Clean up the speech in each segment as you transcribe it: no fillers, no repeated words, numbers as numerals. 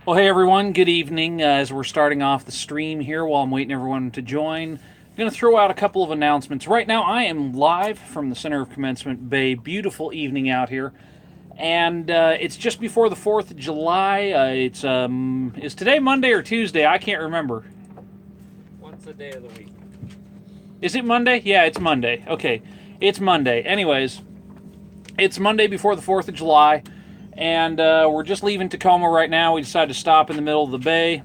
Well, hey everyone, good evening. As we're starting off the stream here while I'm waiting everyone to join, I'm going to throw out a couple of announcements. Right now, I am live from the center of Commencement Bay. Beautiful evening out here. And it's just before the 4th of July. Is today Monday or Tuesday? I can't remember. What's the day of the week? Is it Monday? Yeah, it's Monday. Okay, it's Monday. Anyways, it's Monday before the 4th of July. And we're just leaving Tacoma right now. We decided to stop in the middle of the bay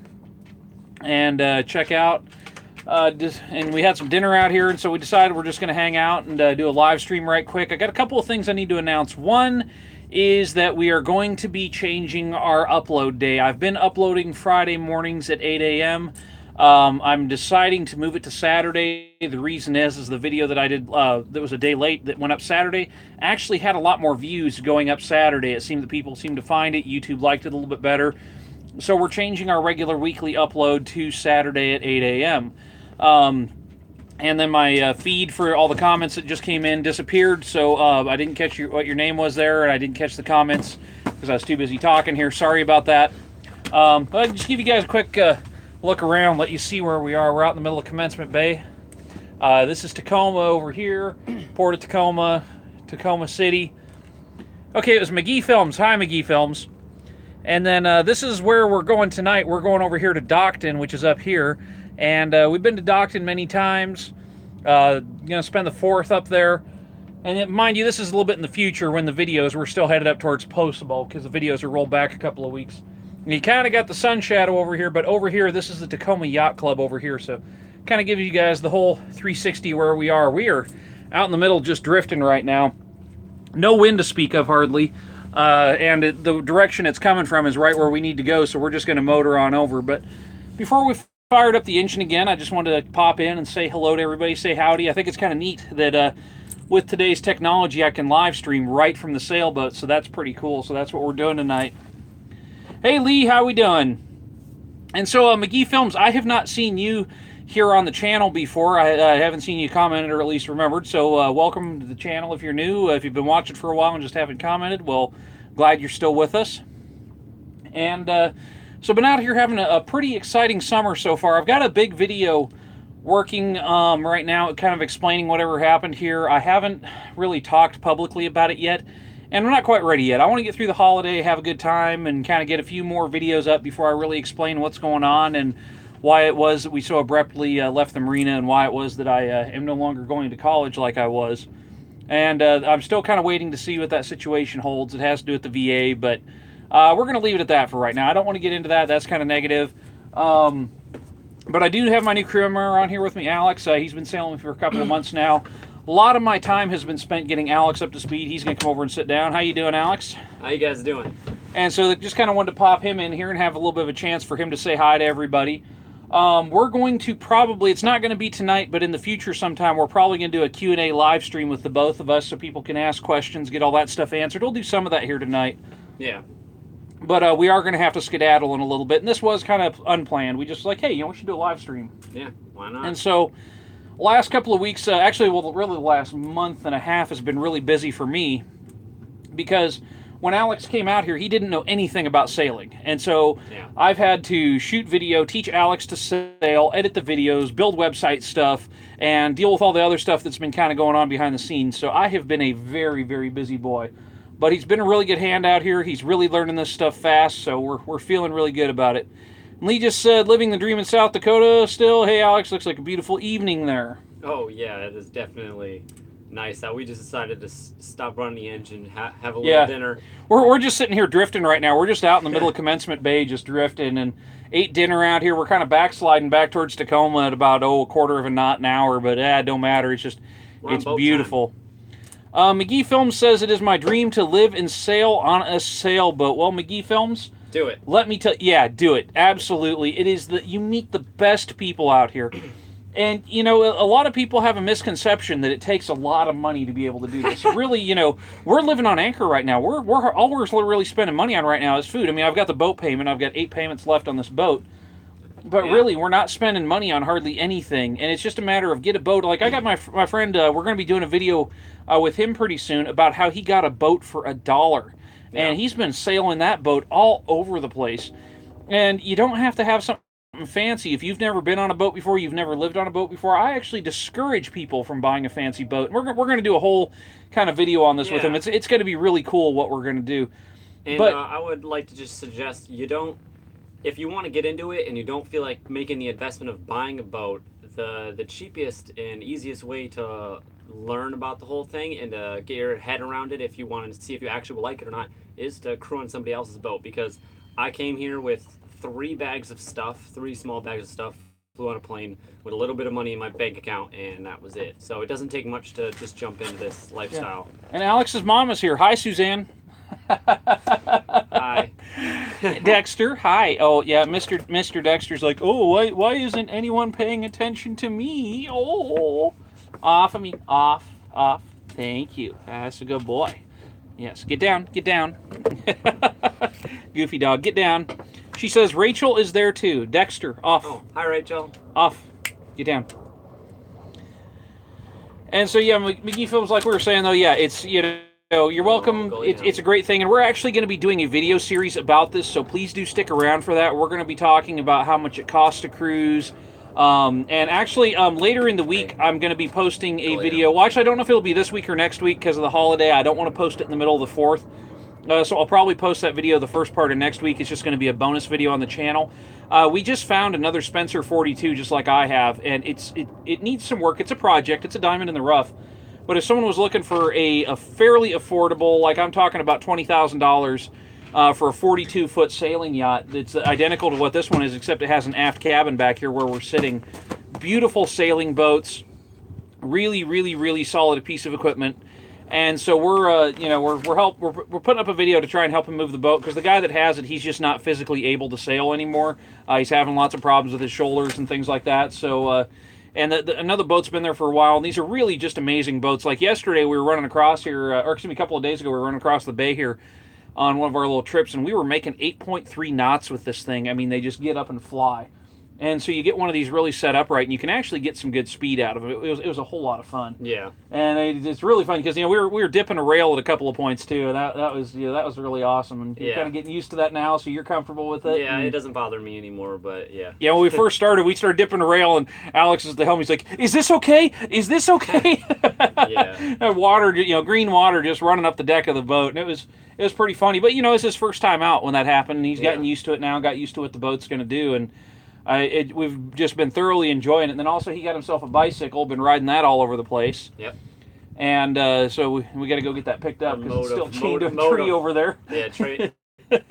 and check out. And we had some dinner out here, and so we decided we're just going to hang out and do a live stream right quick. I got a couple of things I need to announce. One is that we are going to be changing our upload day. I've been uploading Friday mornings at 8 a.m. I'm deciding to move it to Saturday. The reason is the video that I did that was a day late that went up Saturday actually had a lot more views going up Saturday. It seemed that people seemed to find it. YouTube liked it a little bit better. So we're changing our regular weekly upload to Saturday at 8 a.m. And then my feed for all the comments that just came in disappeared, so I didn't catch what your name was there, and I didn't catch the comments because I was too busy talking here. Sorry about that. But I'll just give you guys a quick look around, let you see where we are. We're out in the middle of Commencement Bay. This is Tacoma over here, Port of Tacoma, Tacoma City. Okay, it was McGee Films. Hi, McGee Films. And then this is where we're going tonight. We're going over here to Dockton, which is up here. And we've been to Dockton many times. Going to spend the 4th up there. And mind you, this is a little bit in the future when the videos, we're still headed up towards Postable because the videos are rolled back a couple of weeks. And you kind of got the sun shadow over here, but over here, this is the Tacoma Yacht Club over here. So kind of give you guys the whole 360 where we are. We are out in the middle just drifting right now. No wind to speak of hardly. And the direction it's coming from is right where we need to go, so we're just going to motor on over. But before we fired up the engine again, I just wanted to pop in and say hello to everybody, say howdy. I think it's kind of neat that with today's technology, I can live stream right from the sailboat, so that's pretty cool. So that's what we're doing tonight. Hey Lee, how we doing? And so McGee Films, I have not seen you here on the channel before. I haven't seen you commented or at least remembered, so welcome to the channel if you're new. If you've been watching for a while and just haven't commented, well, glad you're still with us. And so been out here having a pretty exciting summer so far. I've got a big video working right now kind of explaining whatever happened here. I haven't really talked publicly about it yet, and I'm not quite ready yet. I want to get through the holiday, have a good time, and kind of get a few more videos up before I really explain what's going on and why it was that we so abruptly left the marina and why it was that I am no longer going to college like I was. And I'm still kind of waiting to see what that situation holds. It has to do with the VA, but we're going to leave it at that for right now. I don't want to get into that. That's kind of negative. But I do have my new crew member on here with me, Alex. He's been sailing with me for a couple of months now. A lot of my time has been spent getting Alex up to speed. He's going to come over and sit down. How you doing, Alex? How you guys doing? And so just kind of wanted to pop him in here and have a little bit of a chance for him to say hi to everybody. We're going to probably, it's not going to be tonight, but in the future sometime, we're probably going to do a Q&A live stream with the both of us so people can ask questions, get all that stuff answered. We'll do some of that here tonight. Yeah. But we are going to have to skedaddle in a little bit. And this was kind of unplanned. We just like, hey, we should do a live stream. Yeah, why not? And so last couple of weeks, actually, really the last month and a half has been really busy for me because when Alex came out here, he didn't know anything about sailing. And so I've had to shoot video, teach Alex to sail, edit the videos, build website stuff, and deal with all the other stuff that's been kind of going on behind the scenes. So I have been a very, very busy boy. But he's been a really good hand out here. He's really learning this stuff fast, so we're feeling really good about it. And Lee just said, living the dream in South Dakota still. Hey, Alex, looks like a beautiful evening there. Oh, yeah, it is definitely nice. We just decided to stop running the engine, have a little dinner. We're just sitting here drifting right now. We're just out in the middle of Commencement Bay just drifting and ate dinner out here. We're kind of backsliding back towards Tacoma at about, a quarter of a knot an hour, but it don't matter. It's just, it's beautiful. McGee Films says it is my dream to live and sail on a sailboat. Well, McGee Films, do it. Let me tell you, do it. Absolutely. It is you meet the best people out here. And, a lot of people have a misconception that it takes a lot of money to be able to do this. Really, we're living on anchor right now. All we're really spending money on right now is food. I mean, I've got the boat payment. I've got 8 payments left on this boat. But really, we're not spending money on hardly anything. And it's just a matter of get a boat. Like, I got my friend, we're going to be doing a video with him pretty soon about how he got a boat for $1. And he's been sailing that boat all over the place. And you don't have to have something fancy. If you've never been on a boat before, you've never lived on a boat before, I actually discourage people from buying a fancy boat. We're going to do a whole kind of video on this with them. It's going to be really cool what we're going to do. And but I would like to just suggest if you want to get into it and you don't feel like making the investment of buying a boat, the cheapest and easiest way to learn about the whole thing and to get your head around it, if you want to see if you actually will like it or not, is to crew on somebody else's boat. Because I came here with 3 small bags of stuff, flew on a plane with a little bit of money in my bank account, and that was it. So it doesn't take much to just jump into this lifestyle. Yeah. And Alex's mom is here. Hi, Suzanne. Hi. Dexter, hi. Oh, yeah, Mr. Dexter's like, oh, why isn't anyone paying attention to me? Oh, off of me. Off. Thank you. That's a good boy. Yes, get down. Goofy dog, get down. She says Rachel is there too. Dexter, off. Oh, hi, Rachel. Off. Get down. And so, yeah, McGee Films, like we were saying, though, yeah, it's, you're welcome. It's a great thing. And we're actually going to be doing a video series about this, so please do stick around for that. We're going to be talking about how much it costs to cruise. And actually, later in the week, I'm going to be posting a video. Well, actually, I don't know if it'll be this week or next week because of the holiday. I don't want to post it in the middle of the 4th. So I'll probably post that video the first part of next week. It's just going to be a bonus video on the channel. We just found another Spencer 42, just like I have, and it needs some work. It's a project. It's a diamond in the rough. But if someone was looking for a fairly affordable, like I'm talking about $20,000 for a 42-foot sailing yacht, it's identical to what this one is, except it has an aft cabin back here where we're sitting. Beautiful sailing boats, really, really, really solid piece of equipment. And so we're putting up a video to try and help him move the boat, because the guy that has it, he's just not physically able to sail anymore. He's having lots of problems with his shoulders and things like that. So, and another boat's been there for a while, and these are really just amazing boats. Like yesterday, we were running across here, or excuse me, a couple of days ago, we were running across the bay here on one of our little trips, and we were making 8.3 knots with this thing. I mean, they just get up and fly. And so you get one of these really set up right, and you can actually get some good speed out of it. It was a whole lot of fun. Yeah. And it's really fun because we were dipping a rail at a couple of points too, and that was really awesome. And you're kind of getting used to that now, so you're comfortable with it. Yeah, it doesn't bother me anymore, but yeah. Yeah, when we first started, we started dipping a rail, and Alex is at the helm. He's like, "Is this okay? Is this okay?" Yeah. Water, green water just running up the deck of the boat, and it was pretty funny. But it's his first time out when that happened, and he's gotten used to it now. Got used to what the boat's going to do, and. We've just been thoroughly enjoying it. And then also he got himself a bicycle, been riding that all over the place. Yep. And so we got to go get that picked up because it's still chained to a tree over there. Yeah,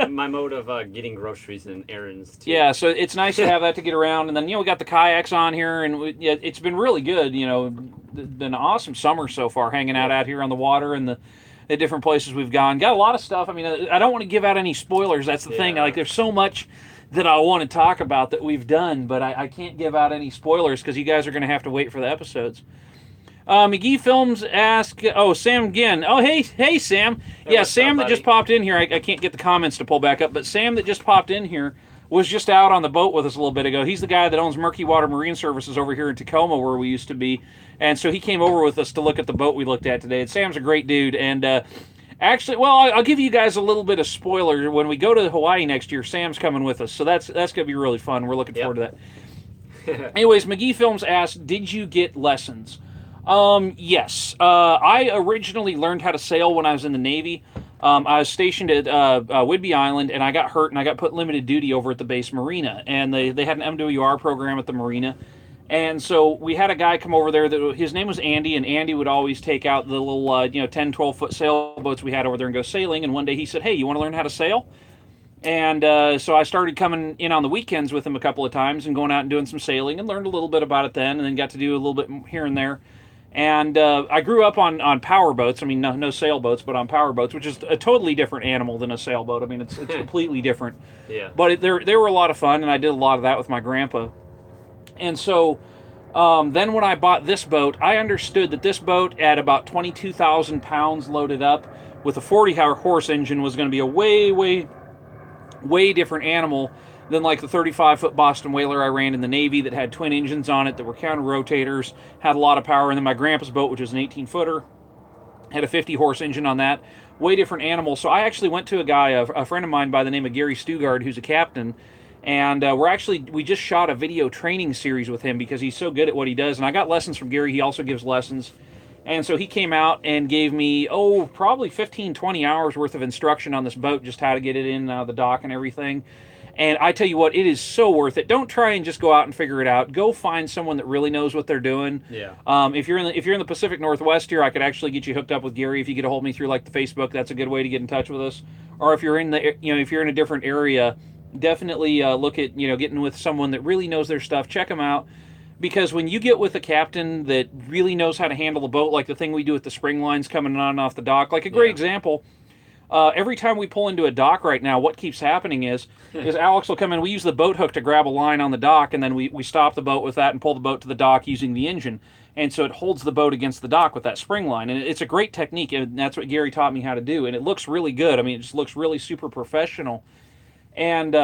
my mode of getting groceries and errands too. Yeah, so it's nice to have that to get around. And then we got the kayaks on here, and it's been really good. Been an awesome summer so far, hanging out here on the water and the different places we've gone. Got a lot of stuff. I mean, I don't want to give out any spoilers. That's the thing. Like, there's so much that I want to talk about that we've done, but I can't give out any spoilers because you guys are going to have to wait for the episodes. McGee Films ask, Sam again. Oh, hey, Sam. Yeah, Sam that just popped in here. I can't get the comments to pull back up, but Sam that just popped in here was just out on the boat with us a little bit ago. He's the guy that owns Murky Water Marine Services over here in Tacoma where we used to be, and so he came over with us to look at the boat we looked at today. And Sam's a great dude, and actually, well, I'll give you guys a little bit of spoiler. When we go to Hawaii next year, Sam's coming with us, so that's going to be really fun. We're looking forward to that. Anyways, McGee Films asked, did you get lessons? Yes. I originally learned how to sail when I was in the Navy. I was stationed at Whidbey Island, and I got hurt, and I got put limited duty over at the base marina. And they had an MWR program at the marina. And so we had a guy come over there, his name was Andy, and Andy would always take out the little 10, 12-foot sailboats we had over there and go sailing. And one day he said, hey, you want to learn how to sail? And so I started coming in on the weekends with him a couple of times and going out and doing some sailing, and learned a little bit about it then, and then got to do a little bit here and there. And I grew up on power boats. I mean, no sailboats, but on power boats, which is a totally different animal than a sailboat. I mean, it's completely different. Yeah. But they were a lot of fun, and I did a lot of that with my grandpa. And so then when I bought this boat, I understood that this boat at about 22,000 pounds loaded up with a 40-horse engine was going to be a way, way, way different animal than like the 35-foot Boston Whaler I ran in the Navy that had twin engines on it that were counter-rotators, had a lot of power. And then my grandpa's boat, which was an 18-footer, had a 50-horse engine on that. Way different animal. So I actually went to a guy, a friend of mine by the name of Gary Stugard, who's a captain, And we just shot a video training series with him because he's so good at what he does. And I got lessons from Gary. He also gives lessons. And so he came out and gave me, probably 15, 20 hours worth of instruction on this boat, just how to get it in and out of the dock and everything. And I tell you what, it is so worth it. Don't try and just go out and figure it out. Go find someone that really knows what they're doing. Yeah. If you're in the Pacific Northwest here, I could actually get you hooked up with Gary. If you get a hold of me through like the Facebook, that's a good way to get in touch with us. Or if you're in if you're in a different area, definitely look at getting with someone that really knows their stuff. Check them out. Because when you get with a captain that really knows how to handle the boat, like the thing we do with the spring lines coming on and off the dock, like a great example. Every time we pull into a dock right now, what keeps happening is Alex will come in. We use the boat hook to grab a line on the dock, and then we stop the boat with that and pull the boat to the dock using the engine. And so it holds the boat against the dock with that spring line. And it's a great technique, and that's what Gary taught me how to do. And it looks really good. I mean, it just looks really super professional. And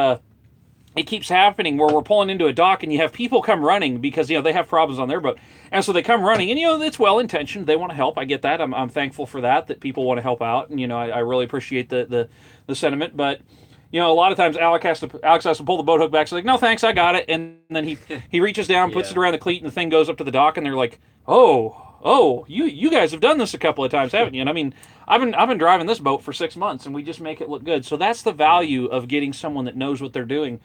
it keeps happening where we're pulling into a dock and you have people come running because they have problems on their boat, and so they come running, and it's well intentioned. They want to help. I get that. I'm thankful for that people want to help out, and I really appreciate the sentiment. But a lot of times Alex has to pull the boat hook back. So like, no thanks, I got it. And then he reaches down, puts it around the cleat, and the thing goes up to the dock, and they're like, oh, you guys have done this a couple of times, haven't you? And I mean, I've been driving this boat for 6 months, and we just make it look good. So that's the value of getting someone that knows what they're doing.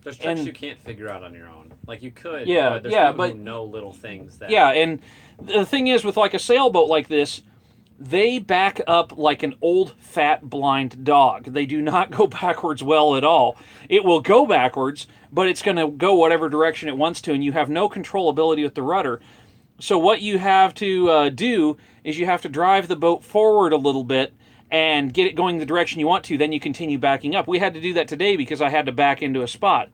There's tricks you can't figure out on your own. Like you could, but there's people who know little things that. Yeah, and the thing is, with like a sailboat like this, they back up like an old, fat, blind dog. They do not go backwards well at all. It will go backwards, but it's going to go whatever direction it wants to, and you have no controllability with the rudder. So what you have to do is you have to drive the boat forward a little bit and get it going the direction you want to, then you continue backing up. We had to do that today because I had to back into a spot.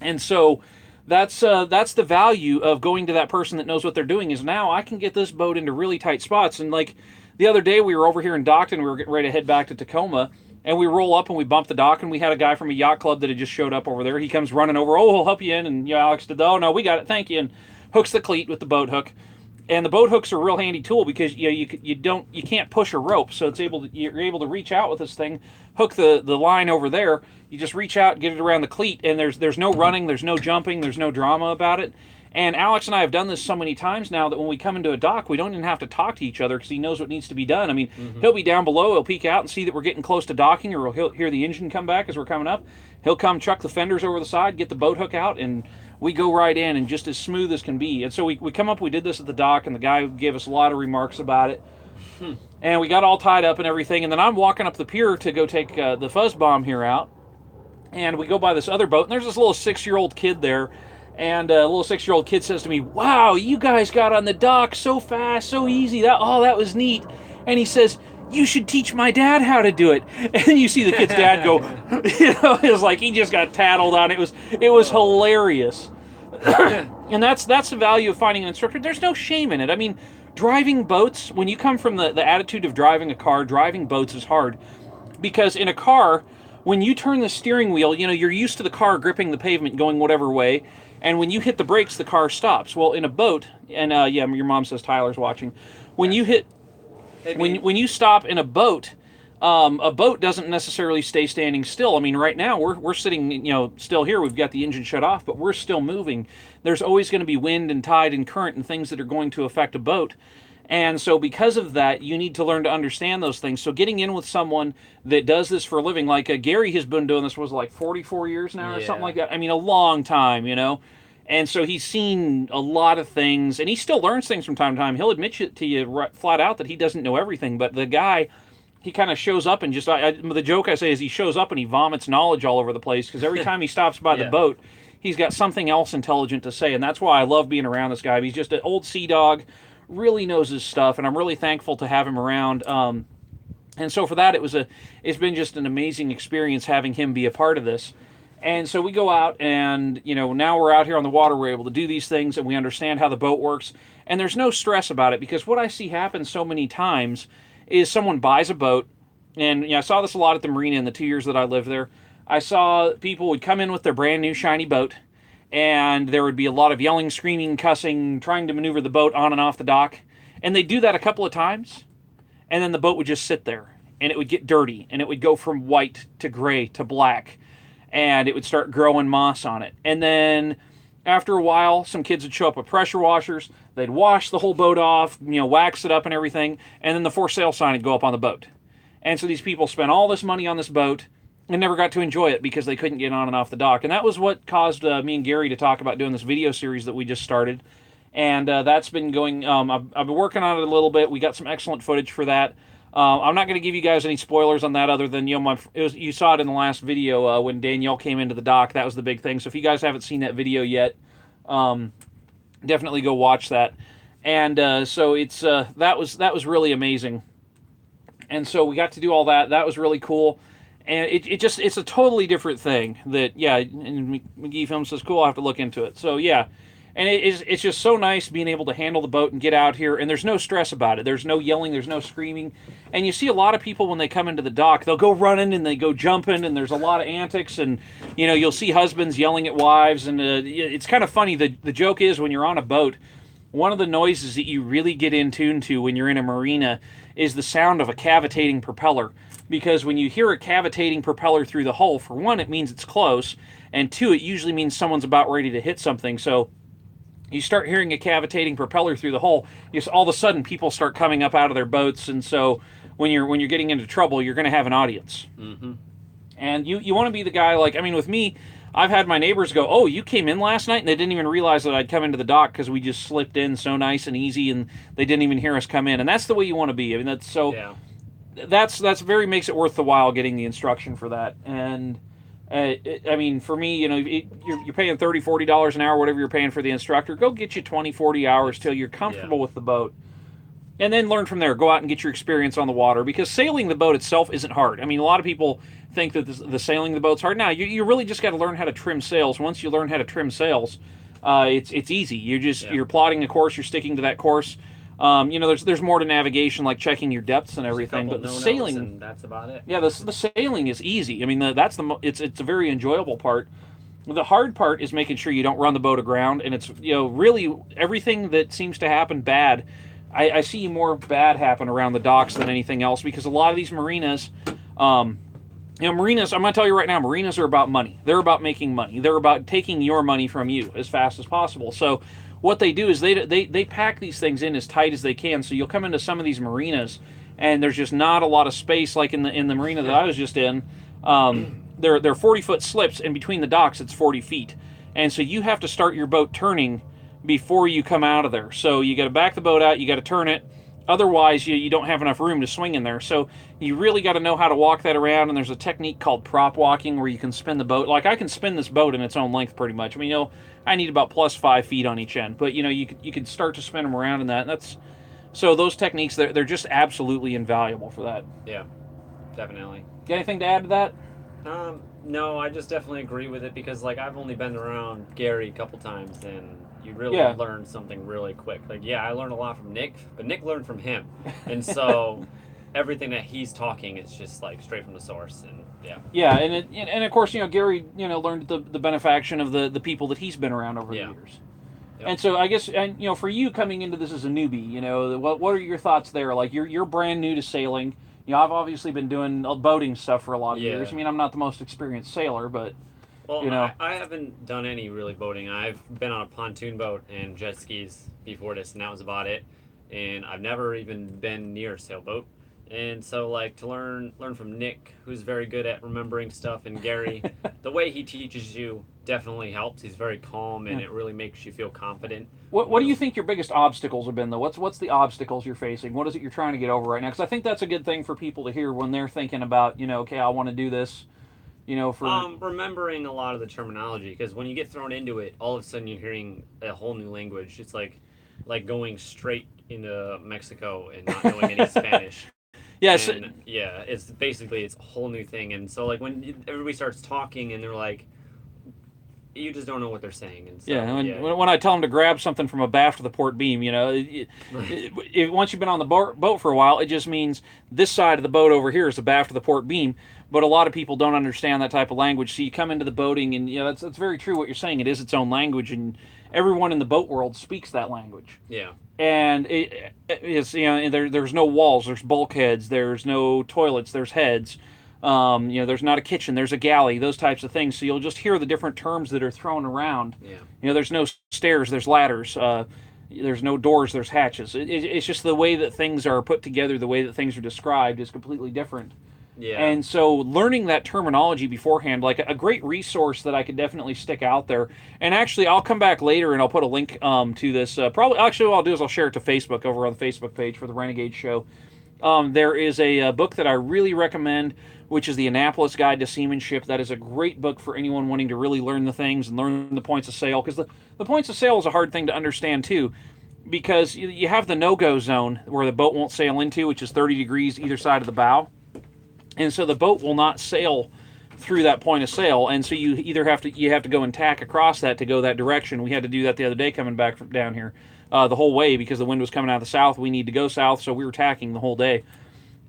And so that's the value of going to that person that knows what they're doing, is now I can get this boat into really tight spots. And like the other day we were over here in Dockton, we were getting ready to head back to Tacoma, and we roll up and we bump the dock, and we had a guy from a yacht club that had just showed up over there. He comes running over, he'll help you in, and Alex did, oh no, we got it, thank you, and hooks the cleat with the boat hook. And the boat hook's a real handy tool because you can't push a rope, so you're able to reach out with this thing, hook the line over there. You just reach out, get it around the cleat, and there's no running, there's no jumping, there's no drama about it. And Alex and I have done this so many times now that when we come into a dock, we don't even have to talk to each other because he knows what needs to be done. I mean, he'll be down below, he'll peek out and see that we're getting close to docking, or he'll hear the engine come back as we're coming up. He'll come chuck the fenders over the side, get the boat hook out, and we go right in, and just as smooth as can be. And so we come up, we did this at the dock, and the guy gave us a lot of remarks about it. And we got all tied up and everything, and then I'm walking up the pier to go take the fuzz bomb here out, and we go by this other boat, and there's this little 6-year-old kid there, and a little 6-year-old kid says to me, wow, you guys got on the dock so fast, so easy, that was neat. And he says, you should teach my dad how to do it. And you see the kid's dad go, it was like he just got tattled on. It was hilarious. And that's the value of finding an instructor. There's no shame in it. I mean, driving boats, when you come from the attitude of driving a car, driving boats is hard. Because in a car, when you turn the steering wheel, you're used to the car gripping the pavement going whatever way. And when you hit the brakes, the car stops. Well, in a boat, and your mom says Tyler's watching. When you hit... When you stop in a boat doesn't necessarily stay standing still. I mean, right now we're sitting, still here. We've got the engine shut off, but we're still moving. There's always going to be wind and tide and current and things that are going to affect a boat. And so because of that, you need to learn to understand those things. So getting in with someone that does this for a living, like Gary has been doing this, was like 44 years now or something like that. I mean, a long time, And so he's seen a lot of things, and he still learns things from time to time. He'll admit to you flat out that he doesn't know everything, but the guy, he kind of shows up and just, the joke I say is he shows up and he vomits knowledge all over the place, because every time he stops by the boat, he's got something else intelligent to say, and that's why I love being around this guy. He's just an old sea dog, really knows his stuff, and I'm really thankful to have him around. And so for that, it's been just an amazing experience having him be a part of this. And so we go out, and now we're out here on the water, we're able to do these things, and we understand how the boat works, and there's no stress about it, because what I see happen so many times is someone buys a boat, and I saw this a lot at the marina in the 2 years that I lived there. I saw people would come in with their brand new shiny boat, and there would be a lot of yelling, screaming, cussing, trying to maneuver the boat on and off the dock, and they'd do that a couple of times, and then the boat would just sit there, and it would get dirty, and it would go from white to gray to black. and it would start growing moss on it. And then after a while, some kids would show up with pressure washers. They'd wash the whole boat off, wax it up and everything, and then the for sale sign would go up on the boat. And so these people spent all this money on this boat and never got to enjoy it because they couldn't get on and off the dock. And that was what caused me and Gary to talk about doing this video series that we just started. And that's been going. I've been working on it a little bit. We got some excellent footage for that. I'm not going to give you guys any spoilers on that, other than you saw it in the last video when Danielle came into the dock. That was the big thing. So if you guys haven't seen that video yet, definitely go watch that. And so it's that was really amazing. And so we got to do all that. That was really cool. And it's a totally different thing. That, yeah. And McGee Film says, cool. I'll have to look into it. So yeah. And it's just so nice being able to handle the boat and get out here, and there's no stress about it. There's no yelling, there's no screaming. And you see a lot of people when they come into the dock, they'll go running and they go jumping, and there's a lot of antics, and you'll see husbands yelling at wives, and it's kind of funny. The joke is, when you're on a boat, one of the noises that you really get in tune to when you're in a marina is the sound of a cavitating propeller. Because when you hear a cavitating propeller through the hull, for one, it means it's close, and two, it usually means someone's about ready to hit something. So you start hearing a cavitating propeller through the hull, all of a sudden people start coming up out of their boats, and so when you're getting into trouble, you're going to have an audience. Mm-hmm. And you want to be the guy, with me, I've had my neighbors go, oh, you came in last night, and they didn't even realize that I'd come into the dock because we just slipped in so nice and easy, and they didn't even hear us come in. And that's the way you want to be. I mean, that's so. Yeah. That's very makes it worth the while getting the instruction for that. And for me, you're paying $30, $40 an hour, whatever you're paying for the instructor. Go get you 20, 40 hours till you're comfortable with the boat. And then learn from there. Go out and get your experience on the water, because sailing the boat itself isn't hard. I mean, a lot of people think that the sailing the boat's hard. Now, you really just got to learn how to trim sails. Once you learn how to trim sails, it's easy. You're plotting a course, you're sticking to that course. There's more to navigation, like checking your depths and everything, but the sailing, and that's about it. Yeah, the sailing is easy. I mean, it's a very enjoyable part. The hard part is making sure you don't run the boat aground, and it's really everything that seems to happen bad. I see more bad happen around the docks than anything else, because a lot of these marinas, marinas, I'm going to tell you right now, marinas are about money. They're about making money. They're about taking your money from you as fast as possible. So what they do is they pack these things in as tight as they can. So you'll come into some of these marinas, and there's just not a lot of space, like in the marina that I was just in. They're 40-foot slips, and between the docks it's 40 feet. And so you have to start your boat turning before you come out of there. So you got to back the boat out, you got to turn it. Otherwise, you don't have enough room to swing in there. So you really got to know how to walk that around, and there's a technique called prop walking where you can spin the boat. Like, I can spin this boat in its own length pretty much. I mean, I need about plus 5 feet on each end. But, you could start to spin them around in that. And so those techniques, they're just absolutely invaluable for that. Yeah, definitely. Got anything to add to that? No, I just definitely agree with it, because, I've only been around Gary a couple times, and you really learn something really quick. I learned a lot from Nick, but Nick learned from him. And so everything that he's talking is just straight from the source. And yeah, and of course, Gary learned the benefaction of the people that he's been around over the years. Yep. And so I guess, and for you coming into this as a newbie, what are your thoughts there? Like, you're brand new to sailing. I've obviously been doing boating stuff for a lot of years. I mean, I'm not the most experienced sailor, but I haven't done any really boating. I've been on a pontoon boat and jet skis before this, and that was about it. And I've never even been near a sailboat. And so, to learn from Nick, who's very good at remembering stuff, and Gary, the way he teaches you definitely helps. He's very calm, and it really makes you feel confident. What do you think your biggest obstacles have been, though? What's the obstacles you're facing? What is it you're trying to get over right now? Because I think that's a good thing for people to hear when they're thinking about, okay, I want to do this. Remembering a lot of the terminology, because when you get thrown into it, all of a sudden you're hearing a whole new language. It's like going straight into Mexico and not knowing any Spanish. Yes. It's a whole new thing. And so when everybody starts talking and they're like, you just don't know what they're saying. And so, when I tell them to grab something from a baft to the port beam, once you've been on the boat for a while, it just means this side of the boat over here is the baft to the port beam. But a lot of people don't understand that type of language. So you come into the boating, and that's very true what you're saying. It is its own language, and everyone in the boat world speaks that language. Yeah. And it's there's no walls, there's bulkheads, there's no toilets, there's heads. There's not a kitchen, there's a galley, those types of things. So you'll just hear the different terms that are thrown around. Yeah. There's no stairs, there's ladders. There's no doors, there's hatches. It's just the way that things are put together, the way that things are described is completely different. Yeah. And so learning that terminology beforehand, like a great resource that I could definitely stick out there. And actually, I'll come back later and I'll put a link to this. Probably, actually, what I'll do is I'll share it to Facebook over on the Facebook page for the Renegade Show. There is a book that I really recommend, which is the Annapolis Guide to Seamanship. That is a great book for anyone wanting to really learn the things and learn the points of sail, because the points of sail is a hard thing to understand too, because you have the no-go zone where the boat won't sail into, which is 30 degrees either side of the bow. And so the boat will not sail through that point of sail, and so you have to go and tack across that to go that direction. We had to do that the other day coming back from down here, the whole way, because the wind was coming out of the south. We need to go south, so we were tacking the whole day.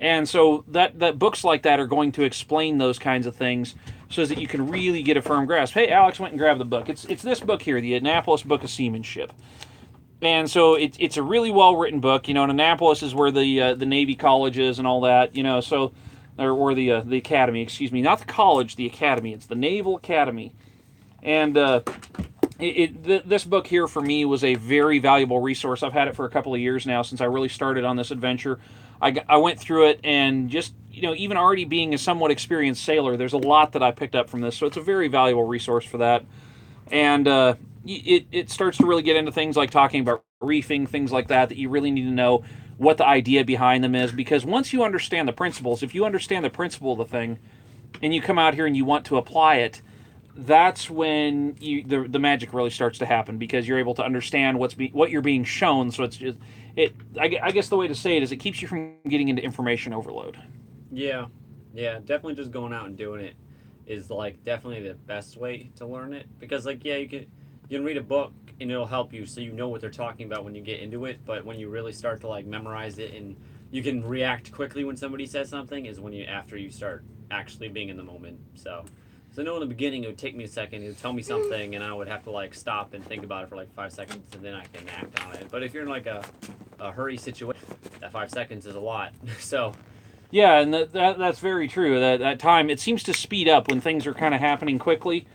And so that books like that are going to explain those kinds of things so that you can really get a firm grasp. Hey, Alex went and grabbed the book. It's this book here, the Annapolis Book of Seamanship. And so it's a really well written book. And Annapolis is where the Navy College is and all that. So or the academy, excuse me, not the college, the academy. It's the Naval Academy. And this book here for me was a very valuable resource. I've had it for a couple of years now since I really started on this adventure. I went through it, and just even already being a somewhat experienced sailor, there's a lot that I picked up from this. So it's a very valuable resource for that. And it starts to really get into things like talking about reefing, things like that you really need to know what the idea behind them is, because once you understand the principles, if you understand the principle of the thing, and you come out here and you want to apply it, that's when the magic really starts to happen, because you're able to understand what you're being shown. So it's just I guess the way to say it is it keeps you from getting into information overload. Yeah, definitely just going out and doing it is like definitely the best way to learn it, because like you can read a book and it'll help you so you know what they're talking about when you get into it, but when you really start to like memorize it and you can react quickly when somebody says something is when after you start actually being in the moment. So I know in the beginning it would take me a second, it would tell me something and I would have to like stop and think about it for like 5 seconds and then I can act on it. But if you're in like a hurry situation, that 5 seconds is a lot. So yeah, and that's very true. That time, it seems to speed up when things are kind of happening quickly,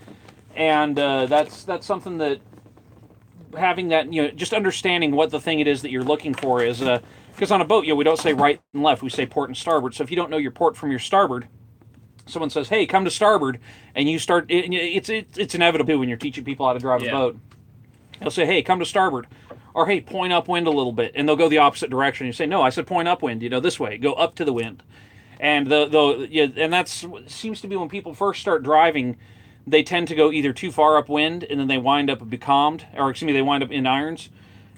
and that's something that having that, just understanding what the thing it is that you're looking for is, because on a boat, we don't say right and left, we say port and starboard. So if you don't know your port from your starboard, someone says, "Hey, come to starboard," and you start. It's inevitable when you're teaching people how to drive a boat. They'll say, "Hey, come to starboard," or "Hey, point upwind a little bit," and they'll go the opposite direction. You say, "No, I said point upwind. This way. Go up to the wind." And and that's seems to be when people first start driving, they tend to go either too far upwind, and then they wind up becalmed, or excuse me, they wind up in irons,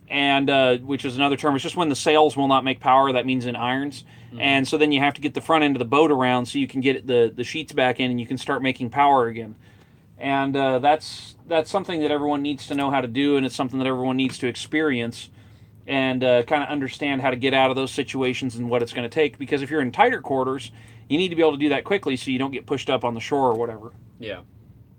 and which is another term. It's just when the sails will not make power. That means in irons. And so then you have to get the front end of the boat around so you can get the sheets back in and you can start making power again. And that's something that everyone needs to know how to do, and it's something that everyone needs to experience and kind of understand how to get out of those situations and what it's going to take. Because if you're in tighter quarters, you need to be able to do that quickly so you don't get pushed up on the shore or whatever. Yeah,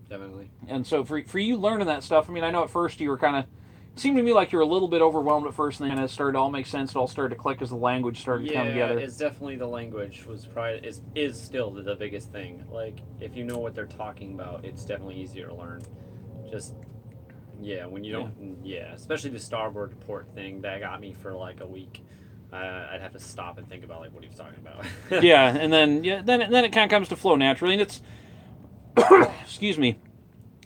definitely. And so for you learning that stuff, I know at first you were kind of, it seemed to me like you were a little bit overwhelmed at first, and then it started to all make sense. It all started to click as the language started to come together. Yeah, it's definitely the language was probably is still the biggest thing. Like if you know what they're talking about, it's definitely easier to learn. Just when you don't, especially the starboard to port thing that got me for like a week. I'd have to stop and think about like what he was talking about. Yeah, and then it kind of comes to flow naturally, and it's excuse me.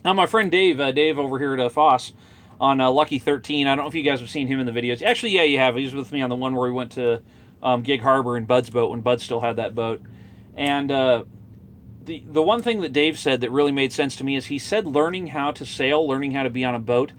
Now my friend Dave over here at Foss on Lucky 13. I don't know if you guys have seen him in the videos. Actually, yeah, you have. He was with me on the one where we went to Gig Harbor in Bud's boat when Bud still had that boat. And the one thing that Dave said that really made sense to me is he said learning how to sail, learning how to be on a boat,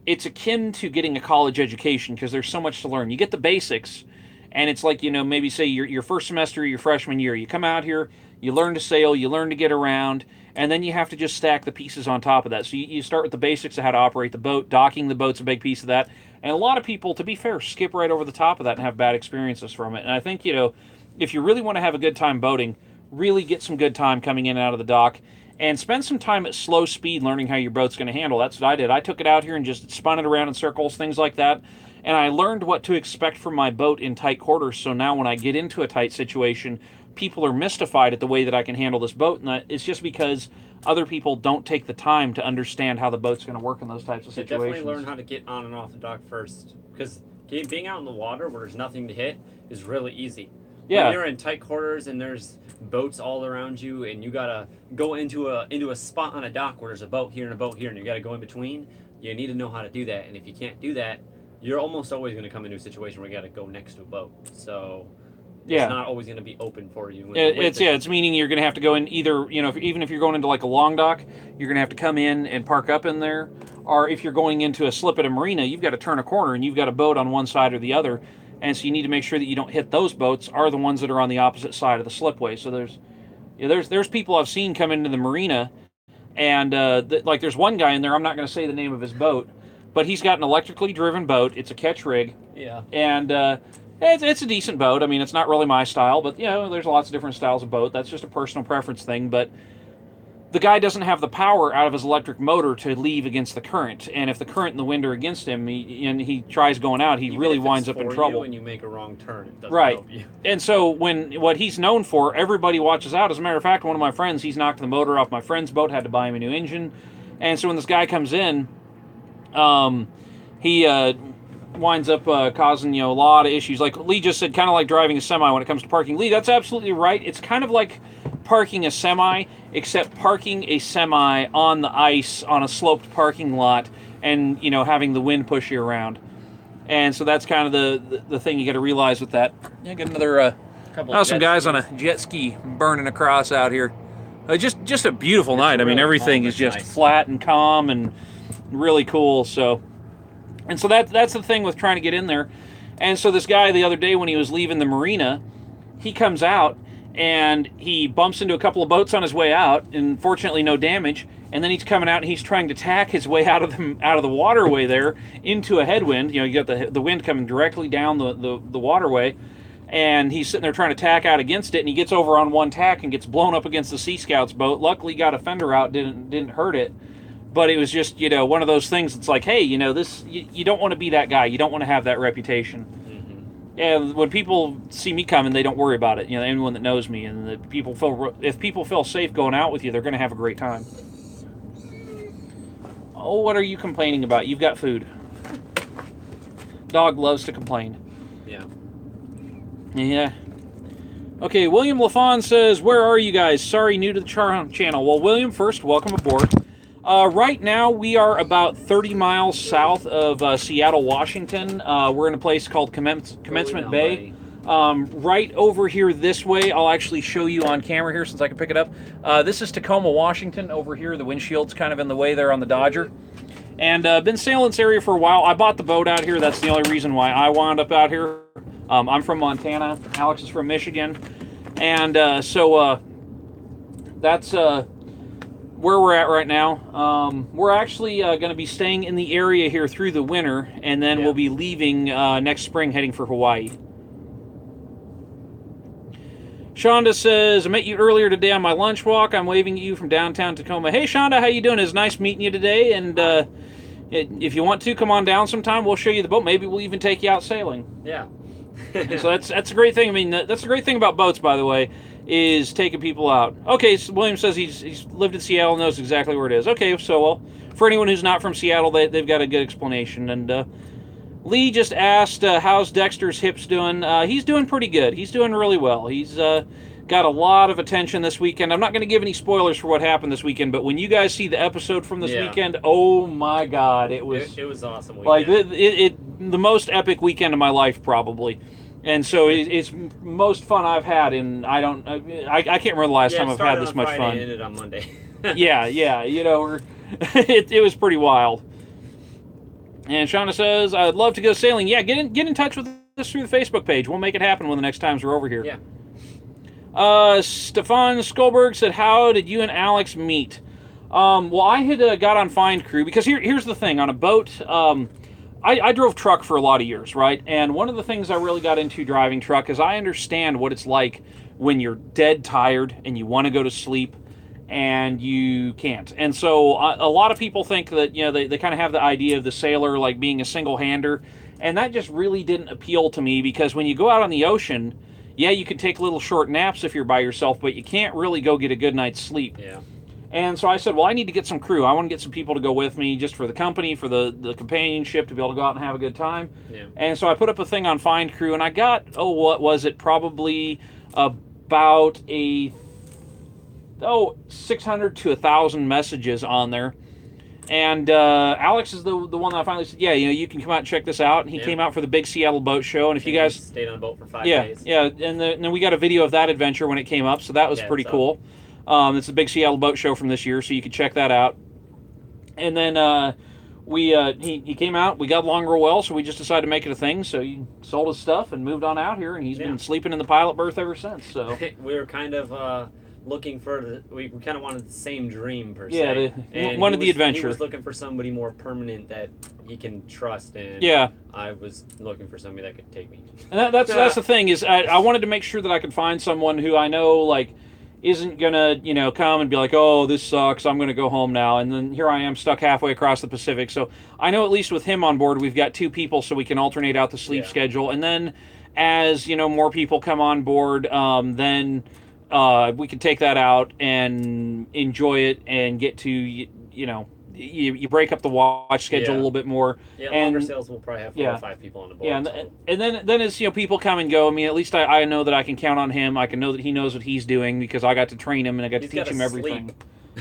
it's akin to getting a college education because there's so much to learn. You get the basics, and it's like, maybe say your first semester, your freshman year, you come out here, you learn to sail, you learn to get around, and then you have to just stack the pieces on top of that. So you start with the basics of how to operate the boat. Docking the boat's a big piece of that. And a lot of people, to be fair, skip right over the top of that and have bad experiences from it. And I think, if you really want to have a good time boating, really get some good time coming in and out of the dock. And spend some time at slow speed learning how your boat's going to handle. That's what I did. I took it out here and just spun it around in circles, things like that. And I learned what to expect from my boat in tight quarters. So now when I get into a tight situation, people are mystified at the way that I can handle this boat, and it's just because other people don't take the time to understand how the boat's going to work in those types of situations. Definitely learn how to get on and off the dock first, because being out in the water where there's nothing to hit is really easy. Yeah. When you're in tight quarters and there's boats all around you, and you gotta go into a spot on a dock where there's a boat here and a boat here, and you gotta go in between. You need to know how to do that, and if you can't do that, you're almost always going to come into a situation where you got to go next to a boat. So it's not always going to be open for you. It's meaning you're going to have to go in either, even if you're going into like a long dock, you're going to have to come in and park up in there. Or if you're going into a slip at a marina, you've got to turn a corner and you've got a boat on one side or the other. And so you need to make sure that you don't hit those boats are the ones that are on the opposite side of the slipway. So there's people I've seen come into the marina, and like there's one guy in there, I'm not going to say the name of his boat, but he's got an electrically driven boat. It's a catch rig. Yeah. And it's a decent boat. I mean, it's not really my style, but, there's lots of different styles of boat. That's just a personal preference thing. But the guy doesn't have the power out of his electric motor to leave against the current. And if the current and the wind are against him, and he tries going out, he really winds up in trouble. When you make a wrong turn, it doesn't help you. And so what he's known for, everybody watches out. As a matter of fact, one of my friends, he's knocked the motor off my friend's boat, had to buy him a new engine. And so when this guy comes in, he winds up causing a lot of issues. Like Lee just said, kind of like driving a semi when it comes to parking. Lee, that's absolutely right. It's kind of like parking a semi, except parking a semi on the ice on a sloped parking lot, and having the wind push you around. And so that's kind of the thing you got to realize with that. Yeah, got another some guys on a jet ski burning across out here. Just a beautiful night. I mean, everything is just flat and calm and really cool. So that's the thing with trying to get in there. And so this guy the other day when he was leaving the marina, he comes out and he bumps into a couple of boats on his way out, and fortunately no damage. And then he's coming out and he's trying to tack his way out of the waterway there into a headwind. You got the wind coming directly down the waterway, and he's sitting there trying to tack out against it, and he gets over on one tack and gets blown up against the Sea Scouts boat. Luckily got a fender out, didn't hurt it. But it was just, one of those things that's like, hey, this you don't want to be that guy. You don't want to have that reputation. Mm-hmm. And when people see me coming, they don't worry about it. Anyone that knows me, and if people feel safe going out with you, they're going to have a great time. Oh, what are you complaining about? You've got food. Dog loves to complain. Yeah. Yeah. Okay, William LaFawn says, where are you guys? Sorry, new to the channel. Well, William, first, welcome aboard. Right now, we are about 30 miles south of Seattle, Washington. We're in a place called Commencement Bay. Right over here this way, I'll actually show you on camera here since I can pick it up. This is Tacoma, Washington. Over here, the windshield's kind of in the way there on the Dodger. And been sailing this area for a while. I bought the boat out here. That's the only reason why I wound up out here. I'm from Montana. Alex is from Michigan. And so that's where we're at right now. We're actually going to be staying in the area here through the winter, and then we'll be leaving next spring, heading for Hawaii. Shonda says, I met you earlier today on my lunch walk. I'm waving at you from downtown Tacoma. Hey, Shonda, how you doing? It's nice meeting you today. And if you want to, come on down sometime. We'll show you the boat. Maybe we'll even take you out sailing. Yeah. So that's a great thing. I mean, that's the great thing about boats, by the way, is taking people out. Okay, so William says he's lived in Seattle, knows exactly where it is. Okay, so well, for anyone who's not from Seattle, they've got a good explanation. And Lee just asked, how's Dexter's hips doing? He's doing pretty good. He's doing really well. He's got a lot of attention this weekend. I'm not going to give any spoilers for what happened this weekend, but when you guys see the episode from this weekend, oh my God, it was awesome weekend. Like the most epic weekend of my life, probably. And so it's most fun I've had, and I can't remember the last time I've had this much fun. It ended on Monday. yeah, it was pretty wild. And Shauna says, I'd love to go sailing. Yeah, get in touch with us through the Facebook page. We'll make it happen when the next times we're over here. Yeah. Stefan Skolberg said, how did you and Alex meet? Well, I had got on Find Crew, because here's the thing. On a boat, I drove truck for a lot of years, right? And one of the things I really got into driving truck is I understand what it's like when you're dead tired and you want to go to sleep and you can't. And so a lot of people think that, they kind of have the idea of the sailor like being a single-hander, and that just really didn't appeal to me, because when you go out on the ocean, Yeah, you can take little short naps if you're by yourself, but you can't really go get a good night's sleep. Yeah. And so I said, well, I need to get some crew. I want to get some people to go with me just for the company, for the companionship, to be able to go out and have a good time. Yeah. And so I put up a thing on Find Crew, and I got, what was it? Probably about 600 to 1,000 messages on there. And Alex is the one that I finally said, yeah, you can come out and check this out. And he came out for the big Seattle Boat Show. And if you guys stayed on the boat for 5 days. Yeah, and then we got a video of that adventure when it came up, so that was pretty cool. It's the big Seattle Boat Show from this year, so you can check that out. And then he came out. We got along real well, so we just decided to make it a thing. So he sold his stuff and moved on out here, and he's been sleeping in the pilot berth ever since. So we were kind of looking for we kind of wanted the same dream per se. Yeah, wanted the adventure. He was looking for somebody more permanent that he can trust, and I was looking for somebody that could take me. And that's the thing is I wanted to make sure that I could find someone who I know isn't gonna come and be like, oh, this sucks, I'm gonna go home now, and then here I am stuck halfway across the Pacific. So I know at least with him on board, we've got 2 people, so we can alternate out the sleep schedule, and then as more people come on board, then we can take that out and enjoy it and get to you break up the watch schedule a little bit more. Yeah, longer sails will probably have 4 or 5 people on the board. Yeah, and then as people come and go, I mean, at least I know that I can count on him. I can know that he knows what he's doing because I got to train him and I got to teach him everything.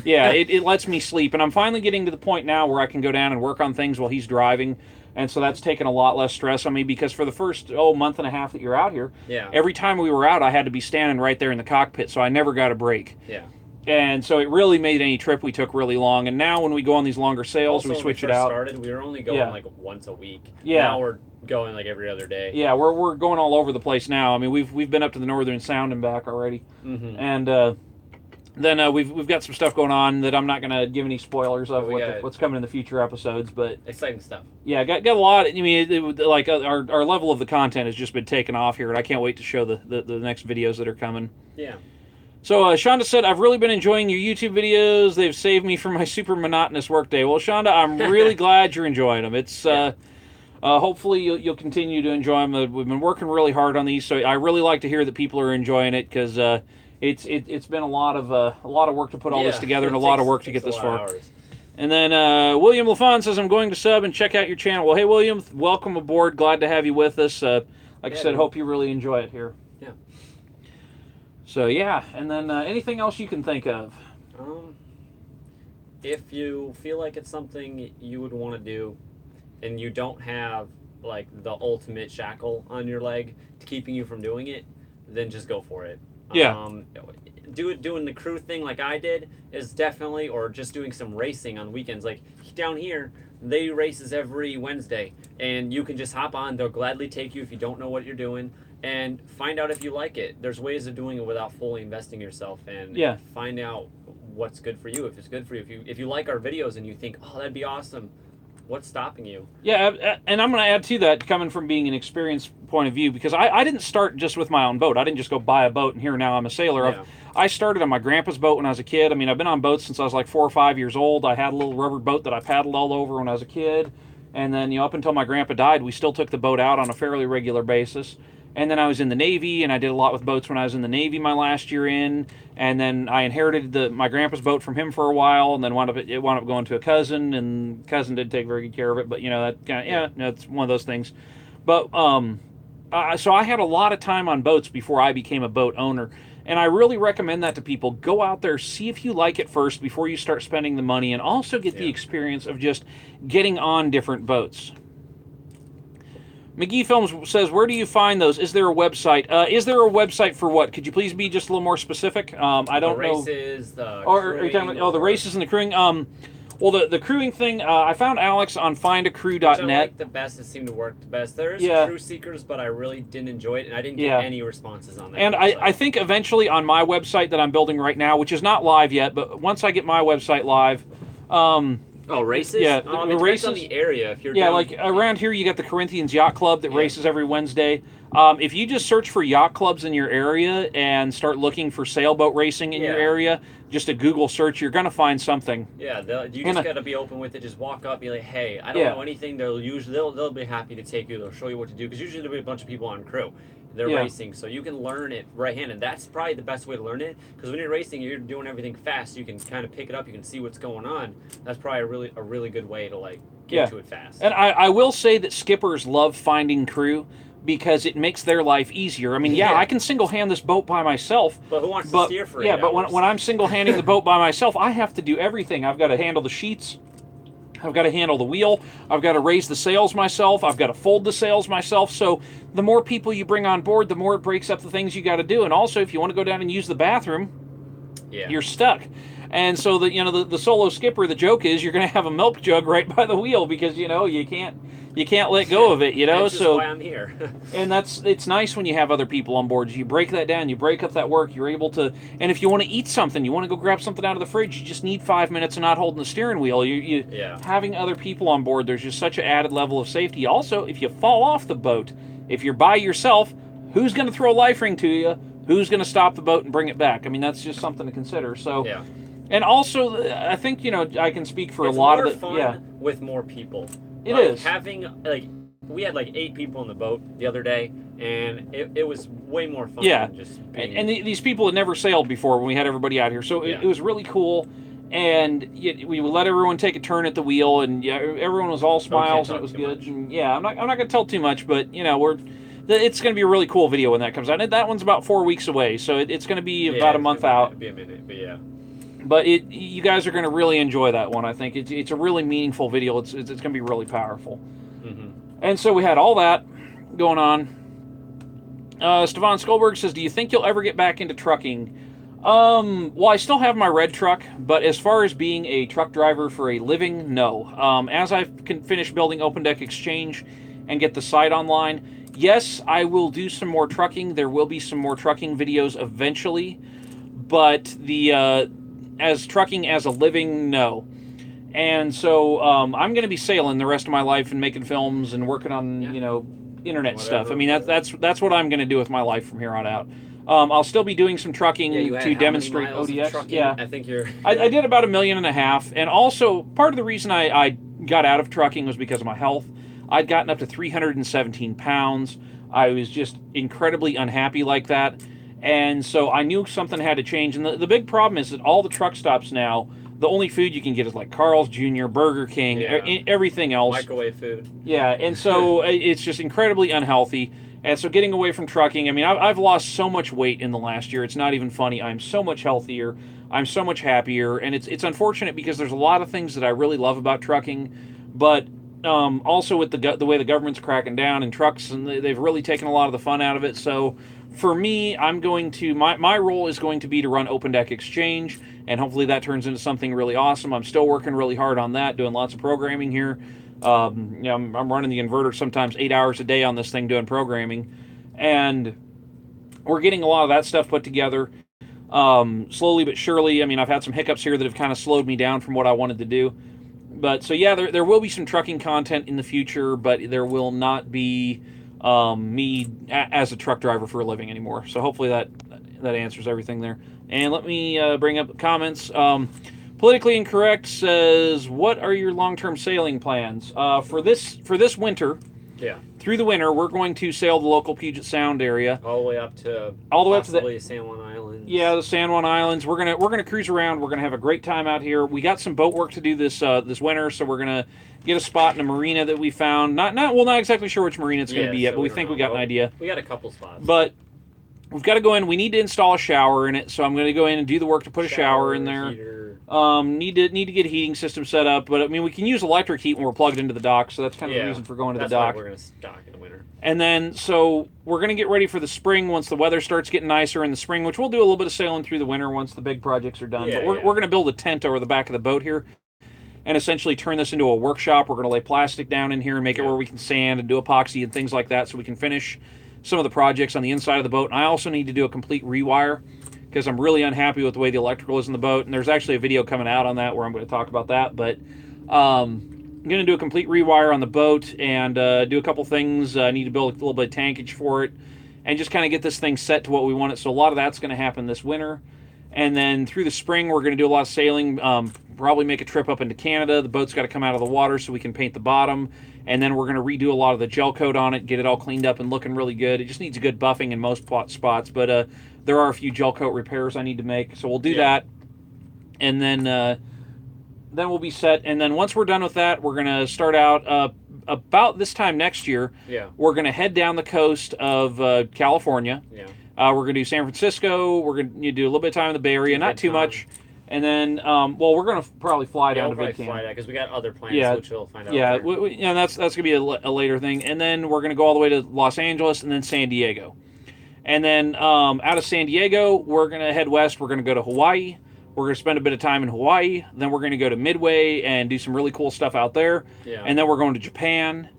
Yeah, it lets me sleep, and I'm finally getting to the point now where I can go down and work on things while he's driving. And so that's taken a lot less stress on me because for the first month and a half that you're out here, every time we were out, I had to be standing right there in the cockpit, so I never got a break. Yeah. And so it really made any trip we took really long. And now when we go on these longer sails, we switch it out. When we first started, we were only going once a week. Yeah. Now we're going every other day. Yeah, we're going all over the place now. I mean, we've been up to the Northern Sound and back already. Mm-hmm. And then we've got some stuff going on that I'm not going to give any spoilers of what's coming in the future episodes, but exciting stuff. Yeah, got a lot. I mean, our level of the content has just been taken off here, and I can't wait to show the next videos that are coming. Yeah. So Shonda said, I've really been enjoying your YouTube videos. They've saved me from my super monotonous workday. Well, Shonda, I'm really glad you're enjoying them. It's hopefully you'll continue to enjoy them. We've been working really hard on these, so I really like to hear that people are enjoying it because it's been a lot of work to put all this together and a lot of work to get this far. And then William LaFon says, I'm going to sub and check out your channel. Well, hey, William, welcome aboard. Glad to have you with us. Like I said, hope you really enjoy it here. Yeah. So, yeah. And then anything else you can think of? If you feel like it's something you would want to do and you don't have, the ultimate shackle on your leg keeping you from doing it, then just go for it. Yeah. Doing the crew thing like I did is definitely, or just doing some racing on weekends. Like down here, they races every Wednesday, and you can just hop on. They'll gladly take you if you don't know what you're doing, and find out if you like it. There's ways of doing it without fully investing yourself, and find out what's good for you. If it's good for you, if you like our videos and you think, oh, that'd be awesome, what's stopping you? Yeah, and I'm going to add to that, coming from being an experienced point of view, because I didn't start just with my own boat. I didn't just go buy a boat and here now I'm a sailor. Yeah. I started on my grandpa's boat when I was a kid. I mean, I've been on boats since I was 4 or 5 years old. I had a little rubber boat that I paddled all over when I was a kid. And then, up until my grandpa died, we still took the boat out on a fairly regular basis. And then I was in the Navy, and I did a lot with boats when I was in the Navy my last year in. And then I inherited my grandpa's boat from him for a while, and then it wound up going to a cousin, and cousin did take very good care of it. But that kind of it's one of those things. But so I had a lot of time on boats before I became a boat owner, and I really recommend that to people. Go out there, see if you like it first before you start spending the money, and also get the experience of just getting on different boats. McGee Films says, where do you find those? Is there a website? Is there a website for what? Could you please be just a little more specific? I don't know. The races, the are you talking about, the races and the crewing? Well, the crewing thing, I found Alex on findacrew.net. Which I like the best. It seemed to work the best. There's Crew Seekers, but I really didn't enjoy it, and I didn't get any responses on that. And I think eventually on my website that I'm building right now, which is not live yet, but once I get my website live... races? Yeah, the races on the area. If you're around here you got the Corinthians Yacht Club that races every Wednesday. If you just search for yacht clubs in your area and start looking for sailboat racing in your area, just a Google search, you're going to find something. Yeah, you just got to be open with it. Just walk up, be like, hey, I don't know anything. They'll be happy to take you. They'll show you what to do, because usually there'll be a bunch of people on crew. they're Yeah. racing, so you can learn it right-handed. That's probably the best way to learn it, because when you're racing, you're doing everything fast. You can kind of pick it up. You can see what's going on. That's probably a really good way to like get to it fast. And I will say that skippers love finding crew because it makes their life easier. I mean, yeah, Yeah. I can single-hand this boat by myself. But who wants to steer for 8 yeah, but hours? when I'm single-handing the boat by myself, I have to do everything. I've got to handle the sheets. I've got to handle the wheel. I've got to raise the sails myself. I've got to fold the sails myself. So the more people you bring on board, the more it breaks up the things you got to do. And also, if you want to go down and use the bathroom, you're stuck. And so the solo skipper, the joke is you're going to have a milk jug right by the wheel because you can't let go of it. That's just so why I'm here. and it's nice when you have other people on board. You break that down, you break up that work, you're able to. And if you want to eat something, you want to go grab something out of the fridge, you just need 5 minutes of not holding the steering wheel. Having other people on board, there's just such an added level of safety. Also, if you fall off the boat, if you're by yourself, who's going to throw a life ring to you? Who's going to stop the boat and bring it back? I mean, that's just something to consider. So. Yeah. And also, I think I can speak for It's a lot more of it. fun Yeah, with more people. It like, is. Having we had like 8 people on the boat the other day, and it was way more fun. Yeah. Than just being... and these people had never sailed before when we had everybody out here, so it was really cool. And we let everyone take a turn at the wheel, and everyone was all smiles, and it was good. And, I'm not going to tell too much, but it's going to be a really cool video when that comes out. And that one's about 4 weeks away, so it's going to be about a month out. It'll be a minute, but yeah. But you guys are going to really enjoy that one. I think it's a really meaningful video. It's going to be really powerful. Mm-hmm. And so we had all that going on. Stefan Skolberg says, "Do you think you'll ever get back into trucking?" Well, I still have my red truck, but as far as being a truck driver for a living, no. As I can finish building Open Deck Exchange and get the site online, yes, I will do some more trucking. There will be some more trucking videos eventually, but as trucking as a living, no. And so I'm going to be sailing the rest of my life and making films and working on internet stuff. I mean that's what I'm going to do with my life from here on out. I'll still be doing some trucking to demonstrate ODX. Yeah, I think you're. I did about 1.5 million, and also part of the reason I got out of trucking was because of my health. I'd gotten up to 317 pounds. I was just incredibly unhappy like that. And so I knew something had to change. And the big problem is that all the truck stops now, the only food you can get is like Carl's Jr., Burger King, everything else. Microwave food. Yeah, and so it's just incredibly unhealthy. And so getting away from trucking, I mean, I've lost so much weight in the last year. It's not even funny. I'm so much healthier. I'm so much happier. And it's unfortunate because there's a lot of things that I really love about trucking. But also with the way the government's cracking down in trucks, and they've really taken a lot of the fun out of it. So for me, I'm going to my role is going to be to run Open Deck Exchange, and hopefully that turns into something really awesome. I'm still working really hard on that, doing lots of programming here. I'm running the inverter sometimes 8 hours a day on this thing doing programming, and we're getting a lot of that stuff put together slowly but surely. I mean, I've had some hiccups here that have kind of slowed me down from what I wanted to do. But so yeah, there will be some trucking content in the future, but there will not be me as a truck driver for a living anymore. So hopefully that answers everything there. And let me bring up the comments. Politically Incorrect says, "What are your long-term sailing plans for this winter?" Yeah. Through the winter, we're going to sail the local Puget Sound area, all the way up to the San Juan Islands. Yeah, the San Juan Islands. We're gonna cruise around. We're gonna have a great time out here. We got some boat work to do this winter, so we're gonna get a spot in a marina that we found. Not exactly sure which marina it's gonna be yet, but we think we got an idea. We got a couple spots. But we've got to go in. We need to install a shower in it, so I'm going to go in and do the work to put a shower in there. Heater. Need to get a heating system set up, but I mean we can use electric heat when we're plugged into the dock, so that's kind of the reason for going to the dock. That's why we're going to dock in the winter. And then so we're going to get ready for the spring once the weather starts getting nicer in the spring, which we'll do a little bit of sailing through the winter once the big projects are done. But we're going to build a tent over the back of the boat here and essentially turn this into a workshop. We're going to lay plastic down in here and make it where we can sand and do epoxy and things like that, so we can finish some of the projects on the inside of the boat. And I also need to do a complete rewire because I'm really unhappy with the way the electrical is in the boat. And there's actually a video coming out on that where I'm going to talk about that. But I'm going to do a complete rewire on the boat and do a couple things. I need to build a little bit of tankage for it and just kind of get this thing set to what we want it. So a lot of that's going to happen this winter. And then through the spring, we're going to do a lot of sailing. Probably make a trip up into Canada. The boat's got to come out of the water so we can paint the bottom. And then we're going to redo a lot of the gel coat on it, get it all cleaned up and looking really good. It just needs a good buffing in most spots, but there are a few gel coat repairs I need to make. So we'll do that. And then we'll be set. And then once we're done with that, we're going to start out about this time next year. Yeah. We're going to head down the coast of California. Yeah. We're going to do San Francisco. We're going to do a little bit of time in the Bay Area, not too much. And then, we're going to probably fly down to VidCam. Because we got other plans, which we'll find out. Yeah, that's going to be a later thing. And then we're going to go all the way to Los Angeles and then San Diego. And then out of San Diego, we're going to head west. We're going to go to Hawaii. We're going to spend a bit of time in Hawaii. Then we're going to go to Midway and do some really cool stuff out there. Yeah. And then we're going to Japan.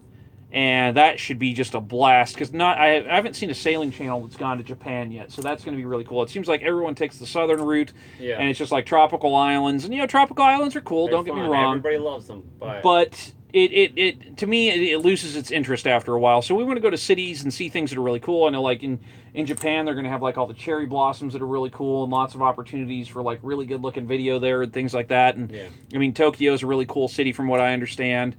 And that should be just a blast because I haven't seen a sailing channel that's gone to Japan yet, so that's going to be really cool. It seems like everyone takes the southern route, and it's just like tropical islands, and tropical islands are cool. Don't get me wrong. Everybody loves them, but it to me it loses its interest after a while. So we want to go to cities and see things that are really cool. I know like in Japan they're going to have like all the cherry blossoms that are really cool and lots of opportunities for like really good looking video there and things like that. And I mean Tokyo is a really cool city from what I understand.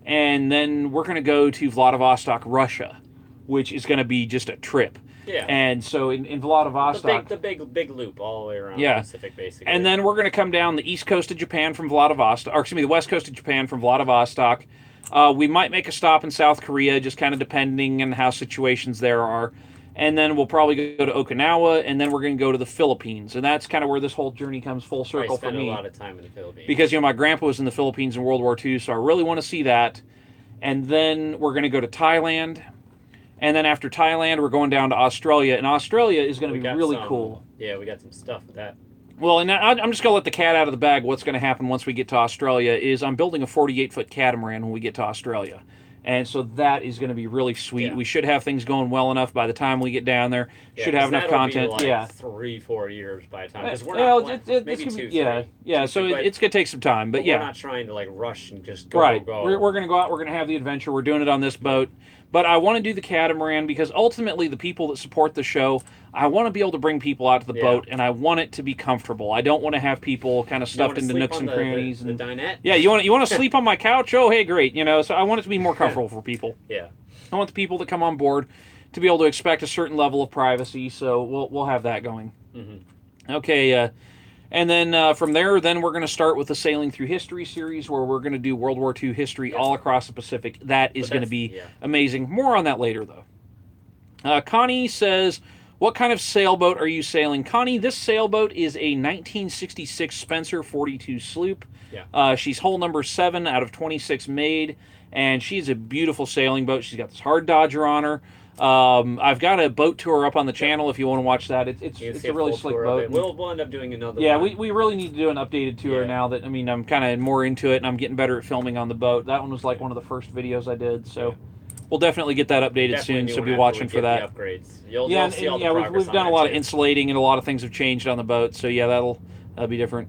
And then we're going to go to Vladivostok, Russia, which is going to be just a trip. Yeah. And so in Vladivostok... The big loop all the way around the Pacific, basically. And then we're going to come down the east coast of Japan from Vladivostok, or excuse me, the west coast of Japan from Vladivostok. We might make a stop in South Korea, just kind of depending on how situations there are. And then we'll probably go to Okinawa, and then we're going to go to the Philippines. And that's kind of where this whole journey comes full circle for me. I spent a lot of time in the Philippines. Because, my grandpa was in the Philippines in World War II, so I really want to see that. And then we're going to go to Thailand. And then after Thailand, we're going down to Australia. And Australia is going to be really cool. Yeah, we got some stuff with that. Well, and I'm just going to let the cat out of the bag. What's going to happen once we get to Australia is I'm building a 48-foot catamaran when we get to Australia. And so that is going to be really sweet. Yeah. We should have things going well enough by the time we get down there. Should have enough content. Be like 3-4 years by the time. Because we're not maybe 2, Yeah. So it's going to take some time, but we're not trying to like rush and just go. We're going to go out. We're going to have the adventure. We're doing it on this boat. But I want to do the catamaran because ultimately the people that support the show, I want to be able to bring people out to the boat, and I want it to be comfortable. I don't want to have people kind of stuffed into nooks and crannies. The dinette? Yeah, you want to sleep on my couch? Oh, hey, great. So I want it to be more comfortable for people. Yeah. I want the people that come on board to be able to expect a certain level of privacy, so we'll have that going. Mm-hmm. Okay, and then from there, then we're going to start with the Sailing Through History series, where we're going to do World War II history all across the Pacific. That is going to be amazing. More on that later, though. Connie says, what kind of sailboat are you sailing? Connie, this sailboat is a 1966 Spencer 42 sloop. Yeah. She's hull number 7 out of 26 made, and she's a beautiful sailing boat. She's got this hard Dodger on her. I've got a boat tour up on the channel if you want to watch that. It's a really slick boat. We'll end up doing another one. Yeah, we really need to do an updated tour now that, I'm kind of more into it and I'm getting better at filming on the boat. That one was like one of the first videos I did, so we'll definitely get that updated soon, so be watching for that. The upgrades. You'll see all the progress we've done a lot of insulating and a lot of things have changed on the boat, so yeah, that'll be different.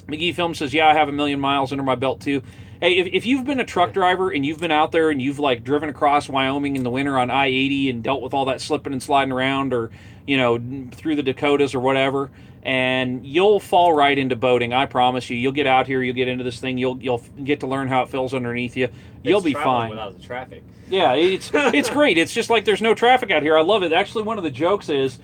McGee Film says, I have 1 million miles under my belt too. Hey, if you've been a truck driver and you've been out there and you've like driven across Wyoming in the winter on I-80 and dealt with all that slipping and sliding around, or through the Dakotas or whatever, and you'll fall right into boating. I promise you. You'll get out here, you'll get into this thing, you'll get to learn how it feels underneath you. You'll be fine. Without the traffic. Yeah, it's great. It's just like there's no traffic out here. I love it. Actually, one of the jokes is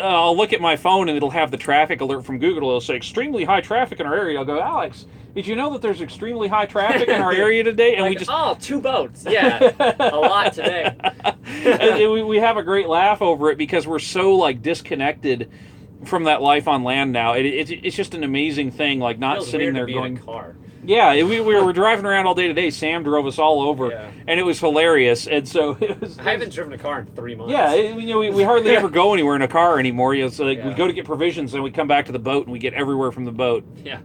I'll look at my phone and it'll have the traffic alert from Google. It'll say extremely high traffic in our area. I'll go, Alex, did you know that there's extremely high traffic in our area today? And we just 2 boats. Yeah, a lot today. we have a great laugh over it because we're so like disconnected from that life on land now. It's just an amazing thing, like not sitting there going. In a car. Yeah, we were driving around all day today. Sam drove us all over, and it was hilarious. And so I haven't driven a car in 3 months. Yeah, we hardly ever go anywhere in a car anymore. It's like we go to get provisions, and we come back to the boat, and we get everywhere from the boat. Yeah.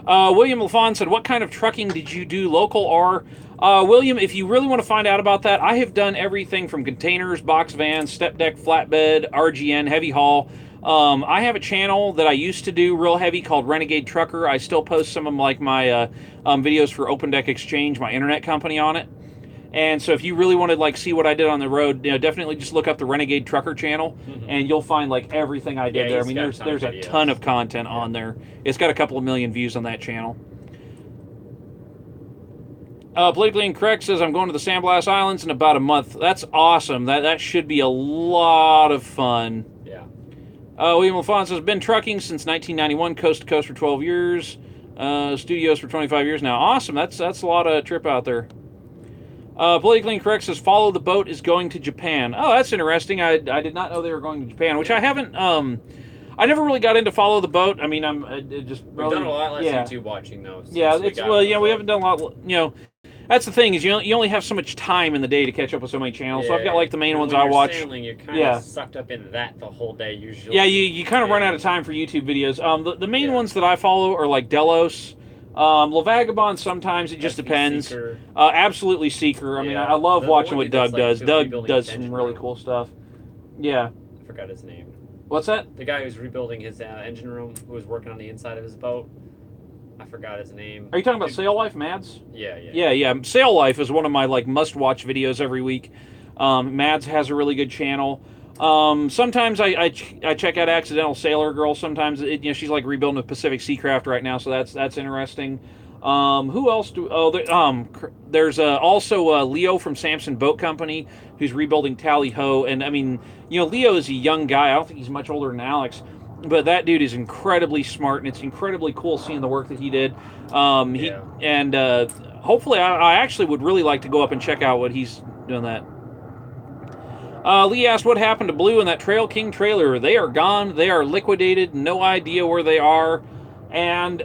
William LaFawn said, what kind of trucking did you do, local or... William, if you really want to find out about that, I have done everything from containers, box vans, step deck, flatbed, RGN, heavy haul. I have a channel that I used to do real heavy called Renegade Trucker. I still post some of like my videos for Open Deck Exchange, my internet company, on it. And so if you really want to like see what I did on the road, definitely just look up the Renegade Trucker channel, and you'll find like everything I did there. I mean, there's a ton of content on there. It's got a couple of million views on that channel. Politically Incorrect says, I'm going to the Sandblast Islands in about a month. That's awesome. That should be a lot of fun. Yeah. William LaFont says, been trucking since 1991, coast to coast for 12 years. Studios for 25 years now. Awesome. That's a lot of trip out there. Politically Incorrect says, Follow the Boat is going to Japan. Oh, that's interesting. I did not know they were going to Japan, which I haven't... I never really got into Follow the Boat. I mean, we've done a lot less YouTube watching, though. We haven't done a lot... That's the thing, is you only have so much time in the day to catch up with so many channels. So I've got like the main ones I watch. Sailing, you're kind of sucked up in that the whole day usually. Yeah, you kind of run out of time for YouTube videos. The main ones that I follow are like Delos, La Vagabond. Sometimes it just depends. Seeker. Absolutely Seeker. I mean, I love watching what Doug does. Doug does some really cool stuff. Yeah. I forgot his name. What's that? The guy who's rebuilding his engine room, who was working on the inside of his boat. I forgot his name. Are you talking about Sail Life, Mads? Yeah. Sail Life is one of my like must-watch videos every week. Mads has a really good channel. Sometimes I check out Accidental Sailor Girl. Sometimes she's like rebuilding a Pacific Seacraft right now, so that's interesting. Who else do? Oh, there's also Leo from Samson Boat Company who's rebuilding Tally Ho, and I mean, Leo is a young guy. I don't think he's much older than Alex. But that dude is incredibly smart, and it's incredibly cool seeing the work that he did. Hopefully, I actually would really like to go up and check out what he's doing that. Lee asked, what happened to Blue and that Trail King trailer? They are gone. They are liquidated. No idea where they are. And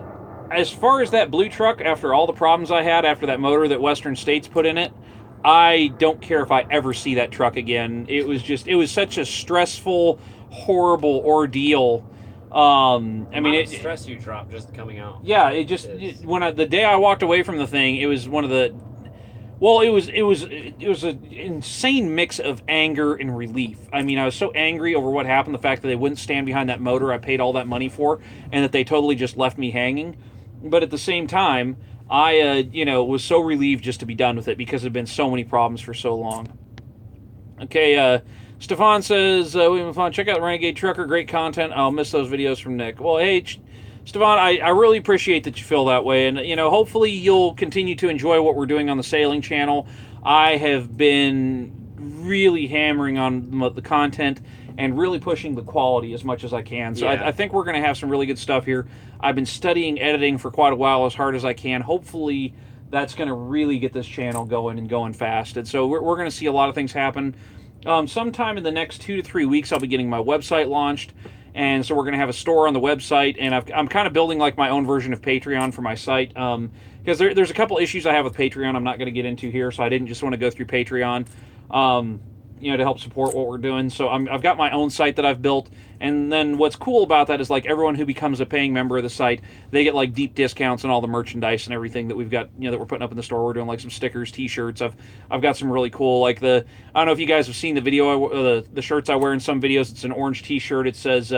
as far as that Blue truck, after all the problems I had after that motor that Western States put in it, I don't care if I ever see that truck again. It was such a stressful, horrible ordeal. I mean, stress you drop just coming out. Yeah, the day I walked away from the thing, it was one of the, well, it was an insane mix of anger and relief. I mean, I was so angry over what happened, the fact that they wouldn't stand behind that motor I paid all that money for, and that they totally just left me hanging. But at the same time, I was so relieved just to be done with it, because there had been so many problems for so long. Okay, Stefan says, check out Renegade Trucker, great content. I'll miss those videos from Nick. Well, hey, Stefan, I really appreciate that you feel that way. And, hopefully you'll continue to enjoy what we're doing on the sailing channel. I have been really hammering on the content and really pushing the quality as much as I can. So I think we're going to have some really good stuff here. I've been studying editing for quite a while, as hard as I can. Hopefully that's going to really get this channel going and going fast. And so we're going to see a lot of things happen. Sometime in the next 2 to 3 weeks, I'll be getting my website launched, and so we're going to have a store on the website, and I'm kind of building like my own version of Patreon for my site, because there's a couple issues I have with Patreon I'm not going to get into here, so I didn't just want to go through Patreon, to help support what we're doing. So I've got my own site that I've built, and then what's cool about that is like everyone who becomes a paying member of the site, they get like deep discounts on all the merchandise and everything that we've got, that we're putting up in the store. We're doing like some stickers, t-shirts. I've got some really cool, like I don't know if you guys have seen the video, the shirts I wear in some videos. It's an orange t-shirt. It says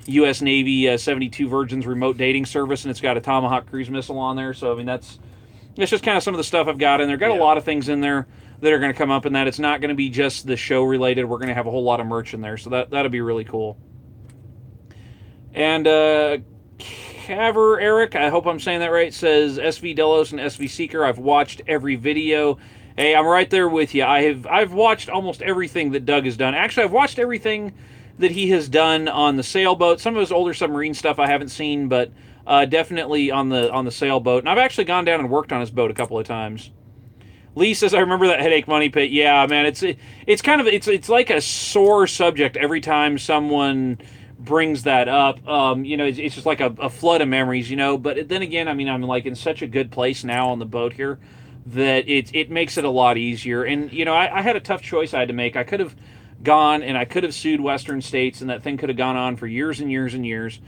U.S. Navy 72 Virgins Remote Dating Service, and it's got a Tomahawk cruise missile on there. So I mean, that's just kind of some of the stuff I've got in there. Got a lot of things in there that are going to come up in that. It's not going to be just the show related. We're going to have a whole lot of merch in there, so that'll be really cool. And Caver Eric, I hope I'm saying that right, says SV Delos and SV Seeker, I've watched every video. Hey, I'm right there with you. I've watched almost everything that Doug has done. Actually, I've watched everything that he has done on the Sailboat. Some of his older submarine stuff I haven't seen, but definitely on the Sailboat. And I've actually gone down and worked on his boat a couple of times. Lee says, I remember that headache money pit. Yeah, man, it's kind of, it's like a sore subject every time someone brings that up. It's just like a flood of memories, but then again, I mean, I'm like in such a good place now on the boat here that it makes it a lot easier. And, I had a tough choice I had to make. I could have gone and I could have sued Western States, and that thing could have gone on for years and years and years.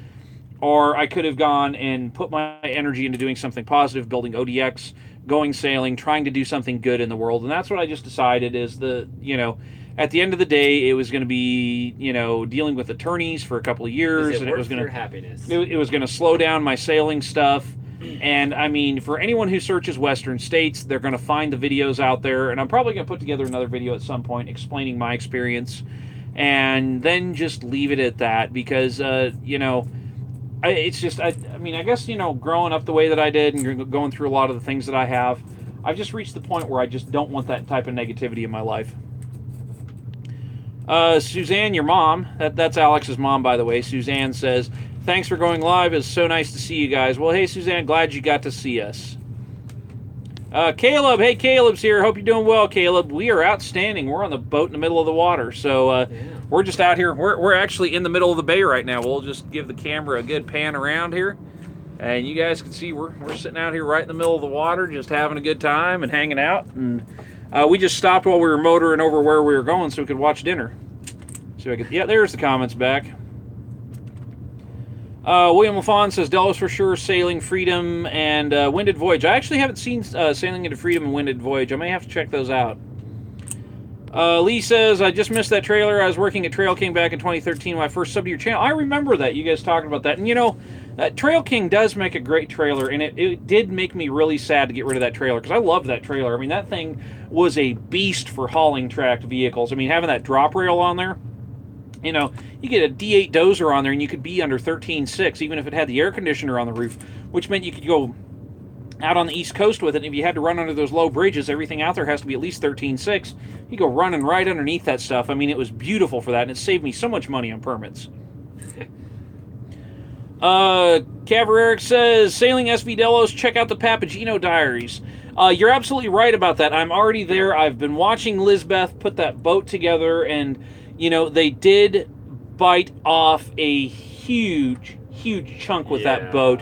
Or I could have gone and put my energy into doing something positive, building ODX, going sailing, trying to do something good in the world. And that's what I just decided is at the end of the day, it was going to be, dealing with attorneys for a couple of years. Is it and worth it was going your to happiness? It was going to slow down my sailing stuff. And I mean, for anyone who searches Western states, they're going to find the videos out there. And I'm probably going to put together another video at some point explaining my experience, and then just leave it at that because, it's just, I mean, I guess, growing up the way that I did and going through a lot of the things that I have, I've just reached the point where I just don't want that type of negativity in my life. Suzanne, your mom, that's Alex's mom, by the way. Suzanne says, thanks for going live. It's so nice to see you guys. Well, hey, Suzanne, glad you got to see us. Caleb, hey, Caleb's here. Hope you're doing well, Caleb. We are outstanding. We're on the boat in the middle of the water, so we're just out here. We're actually in the middle of the bay right now. We'll just give the camera a good pan around here, and you guys can see we're sitting out here right in the middle of the water, just having a good time and hanging out. And we just stopped while we were motoring over where we were going so we could watch dinner. So yeah, there's the comments back. William LaFawn says Delos for sure, Sailing, Freedom, and Winded Voyage. I actually haven't seen Sailing into Freedom and Winded Voyage. I may have to check those out. Lee says, I just missed that trailer. I was working at Trail King back in 2013 when I first subbed to your channel. I remember that, you guys talking about that. And Trail King does make a great trailer, and it did make me really sad to get rid of that trailer, because I loved that trailer. I mean, that thing was a beast for hauling tracked vehicles. I mean, having that drop rail on there, you get a D8 dozer on there and you could be under 13.6, even if it had the air conditioner on the roof, which meant you could go out on the East Coast with it. And if you had to run under those low bridges, everything out there has to be at least 13.6. You go running right underneath that stuff. I mean, it was beautiful for that, and it saved me so much money on permits. Caver Eric says, Sailing SV Delos, check out the Papagino Diaries. You're absolutely right about that. I'm already there. I've been watching Lizbeth put that boat together, and they did bite off a huge chunk with that boat.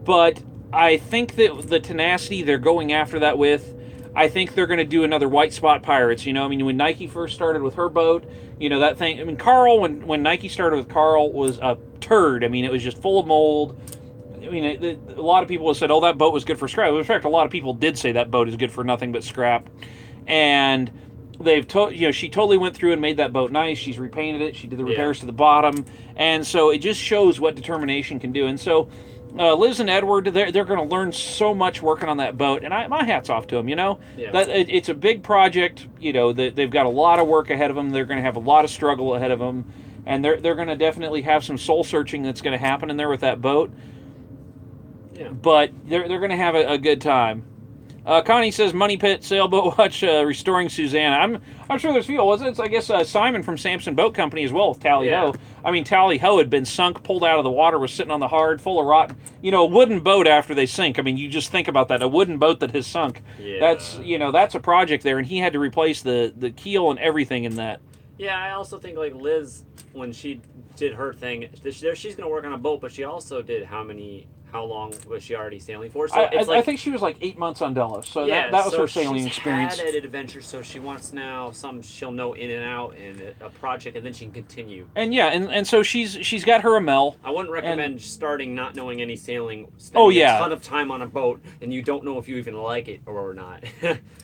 But I think that the tenacity they're going after that with, I think they're going to do another White Spot Pirates. I mean, when Nike first started with her boat, that thing, I mean, Carl, when Nike started with Carl, was a turd. I mean, it was just full of mold. I mean, a lot of people have said, oh, that boat was good for scrap. In fact, a lot of people did say that boat is good for nothing but scrap. And she totally went through and made that boat nice. She's repainted it. She did the repairs to the bottom. And so it just shows what determination can do. And so Liz and Edward, they're going to learn so much working on that boat. And my hat's off to them, It's a big project. They've got a lot of work ahead of them. They're going to have a lot of struggle ahead of them. And they're going to definitely have some soul searching that's going to happen in there with that boat. Yeah. But they're going to have a good time. Connie says, Money Pit, Sailboat Watch, restoring Susanna. I'm sure there's fuel. Wasn't it? I guess Simon from Samson Boat Company as well, Tally-Ho. I mean, Tally-Ho had been sunk, pulled out of the water, was sitting on the hard, full of rot. A wooden boat after they sink. I mean, you just think about that. A wooden boat that has sunk. Yeah. That's a project there, and he had to replace the keel and everything in that. Yeah, I also think, like, Liz, when she did her thing, she's going to work on a boat, but she also did how long was she already sailing for? So I think she was like 8 months on Delos, so that was her sailing experience. She's had an adventure, so she wants now something she'll know in and out, and a project, and then she can continue. And and so she's got her Amel. I wouldn't recommend starting not knowing any sailing, spending a ton of time on a boat, and you don't know if you even like it or not.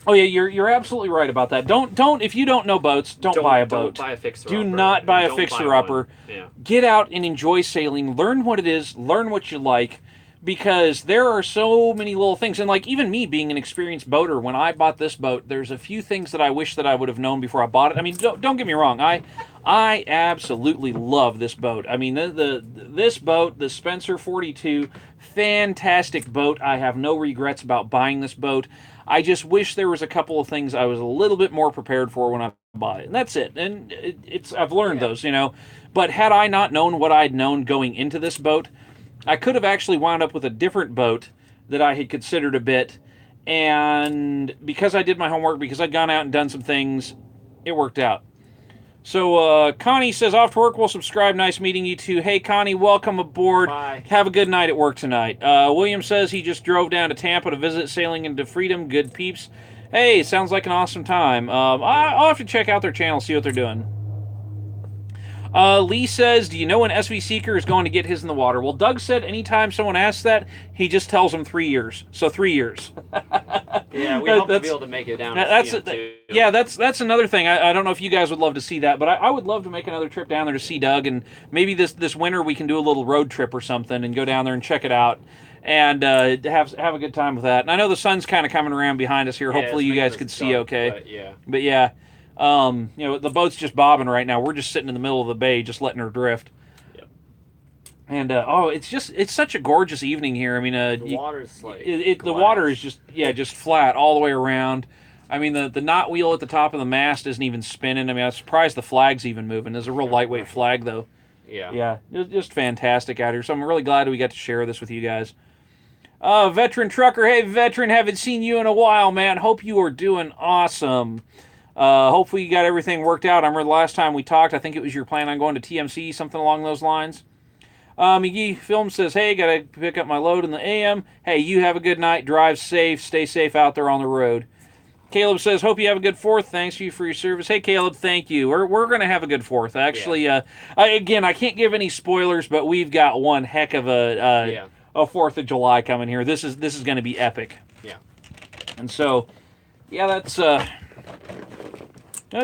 Oh yeah, you're absolutely right about that. Don't if you don't know boats, don't buy a boat. Don't buy a fixer-upper. Do not buy a fixer-upper. Yeah. Get out and enjoy sailing. Learn what it is. Learn what you like. Because there are so many little things, and like even me being an experienced boater, when I bought this boat, there's a few things that I wish that I would have known before I bought it. I mean, don't get me wrong, I absolutely love this boat. I mean, this boat, the Spencer 42, fantastic boat. I have no regrets about buying this boat. I just wish there was a couple of things I was a little bit more prepared for when I bought it, and that's it. And I've learned those, But had I not known what I'd known going into this boat, I could have actually wound up with a different boat that I had considered a bit, and because I did my homework, because I'd gone out and done some things, it worked out. So Connie says, off to work, we'll subscribe. Nice meeting you two. Hey, Connie, welcome aboard. Bye. Have a good night at work tonight. William says he just drove down to Tampa to visit Sailing into Freedom. Good peeps. Hey, sounds like an awesome time. I'll have to check out their channel, see what they're doing. Lee says, do you know when SV Seeker is going to get his in the water? Well, Doug said anytime someone asks that, he just tells them 3 years. So 3 years. Yeah, we hope to be able to make it down. That's another thing. I don't know if you guys would love to see that, but I would love to make another trip down there to see Doug, and maybe this winter we can do a little road trip or something and go down there and check it out. and have a good time with that. And I know the sun's kind of coming around behind us here. Yeah, Hopefully, it's you making guys us can see dark, okay. But Yeah, the boat's just bobbing right now. We're just sitting in the middle of the bay, just letting her drift. Yep. And it's such a gorgeous evening here. I mean, The water's like the water is just flat all the way around. I mean, the knot wheel at the top of the mast isn't even spinning. I mean, I'm surprised the flag's even moving. There's a real lightweight flag, though. Yeah. Yeah, it's just fantastic out here. So I'm really glad we got to share this with you guys. Veteran Trucker, hey, Veteran, haven't seen you in a while, man. Hope you are doing awesome. Hopefully you got everything worked out. I remember the last time we talked, I think it was your plan on going to TMC, something along those lines. McGee Film says, hey, got to pick up my load in the AM. Hey, you have a good night. Drive safe. Stay safe out there on the road. Caleb says, hope you have a good 4th. Thanks you for your service. Hey, Caleb, thank you. We're going to have a good 4th. Actually, I can't give any spoilers, but we've got one heck of a 4th of July coming here. This is going to be epic. Yeah. And so, yeah, that's... I've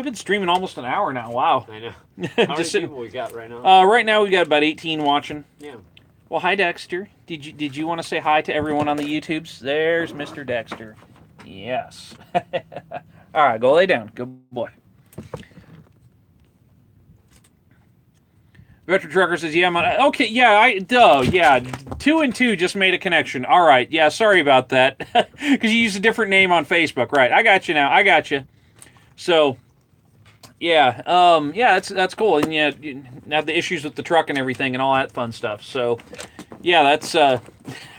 been streaming almost an hour now. Wow. I know. How many people we got right now? Right now we got about 18 watching. Yeah. Well, hi, Dexter. Did you want to say hi to everyone on the YouTubes? There's Mr. Dexter. Yes. All right, go lay down. Good boy. Retro Trucker says, yeah, okay, yeah, yeah, 2 and 2 just made a connection. All right, yeah, sorry about that. Because you used a different name on Facebook. Right, I got you now. I got you. So, yeah, that's cool. And yeah, you have the issues with the truck and everything and all that fun stuff. So, yeah, that's, I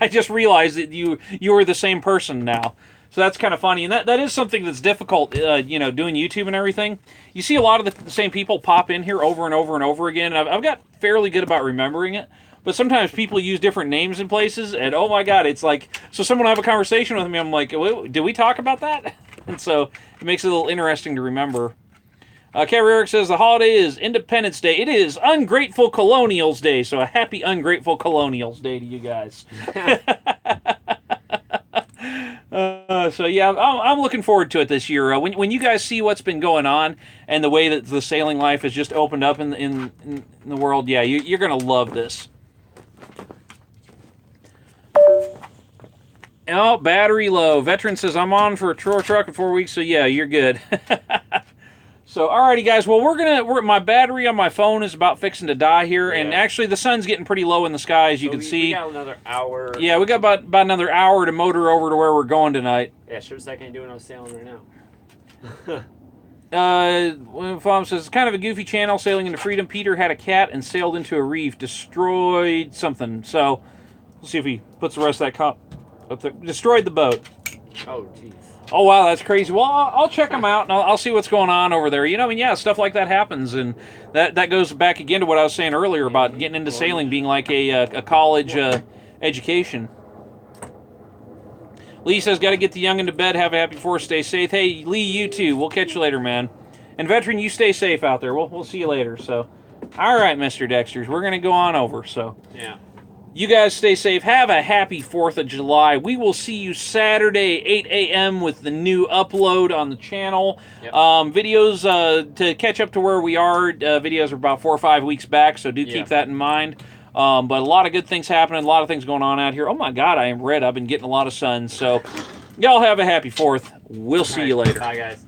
just realized that you were the same person now. So that's kind of funny, and that is something that's difficult, doing YouTube and everything. You see a lot of the same people pop in here over and over and over again, and I've got fairly good about remembering it, but sometimes people use different names in places, and oh my god, it's like, so someone will have a conversation with me, I'm like, did we talk about that? And so it makes it a little interesting to remember. Carrie Eric says, the holiday is Independence Day. It is Ungrateful Colonials Day, so a happy Ungrateful Colonials Day to you guys. So yeah, I'm looking forward to it this year. When you guys see what's been going on and the way that the sailing life has just opened up in the world, yeah, you're gonna love this. Oh, battery low. Veteran says I'm on for a tour truck in 4 weeks, so yeah, you're good. So, alrighty, guys. Well, my battery on my phone is about fixing to die here, and actually the sun's getting pretty low in the sky, as you can see. We got another hour. Yeah, we got about another hour to motor over to where we're going tonight. Yeah, sure as I can do when I was sailing right now. Fom says, it's kind of a goofy channel, sailing into freedom. Peter had a cat and sailed into a reef, destroyed something. So, we'll see if he puts the rest of that cup up there. Destroyed the boat. Oh, jeez. Oh, wow, that's crazy. Well, I'll check them out, and I'll see what's going on over there. Stuff like that happens, and that goes back again to what I was saying earlier about getting into sailing being like a college education. Lee says, got to get the youngin' to bed. Have a happy 4th. Stay safe. Hey, Lee, you too. We'll catch you later, man. And Veteran, you stay safe out there. We'll see you later. So, all right, Mr. Dexters, we're going to go on over. So, yeah. You guys stay safe. Have a happy 4th of July. We will see you Saturday, 8 a.m. with the new upload on the channel. Yep. Videos to catch up to where we are. Videos are about 4 or 5 weeks back, so do keep that in mind. But a lot of good things happening, a lot of things going on out here. Oh my God, I am red. I've been getting a lot of sun. So y'all have a happy 4th. We'll see you later. Bye, guys.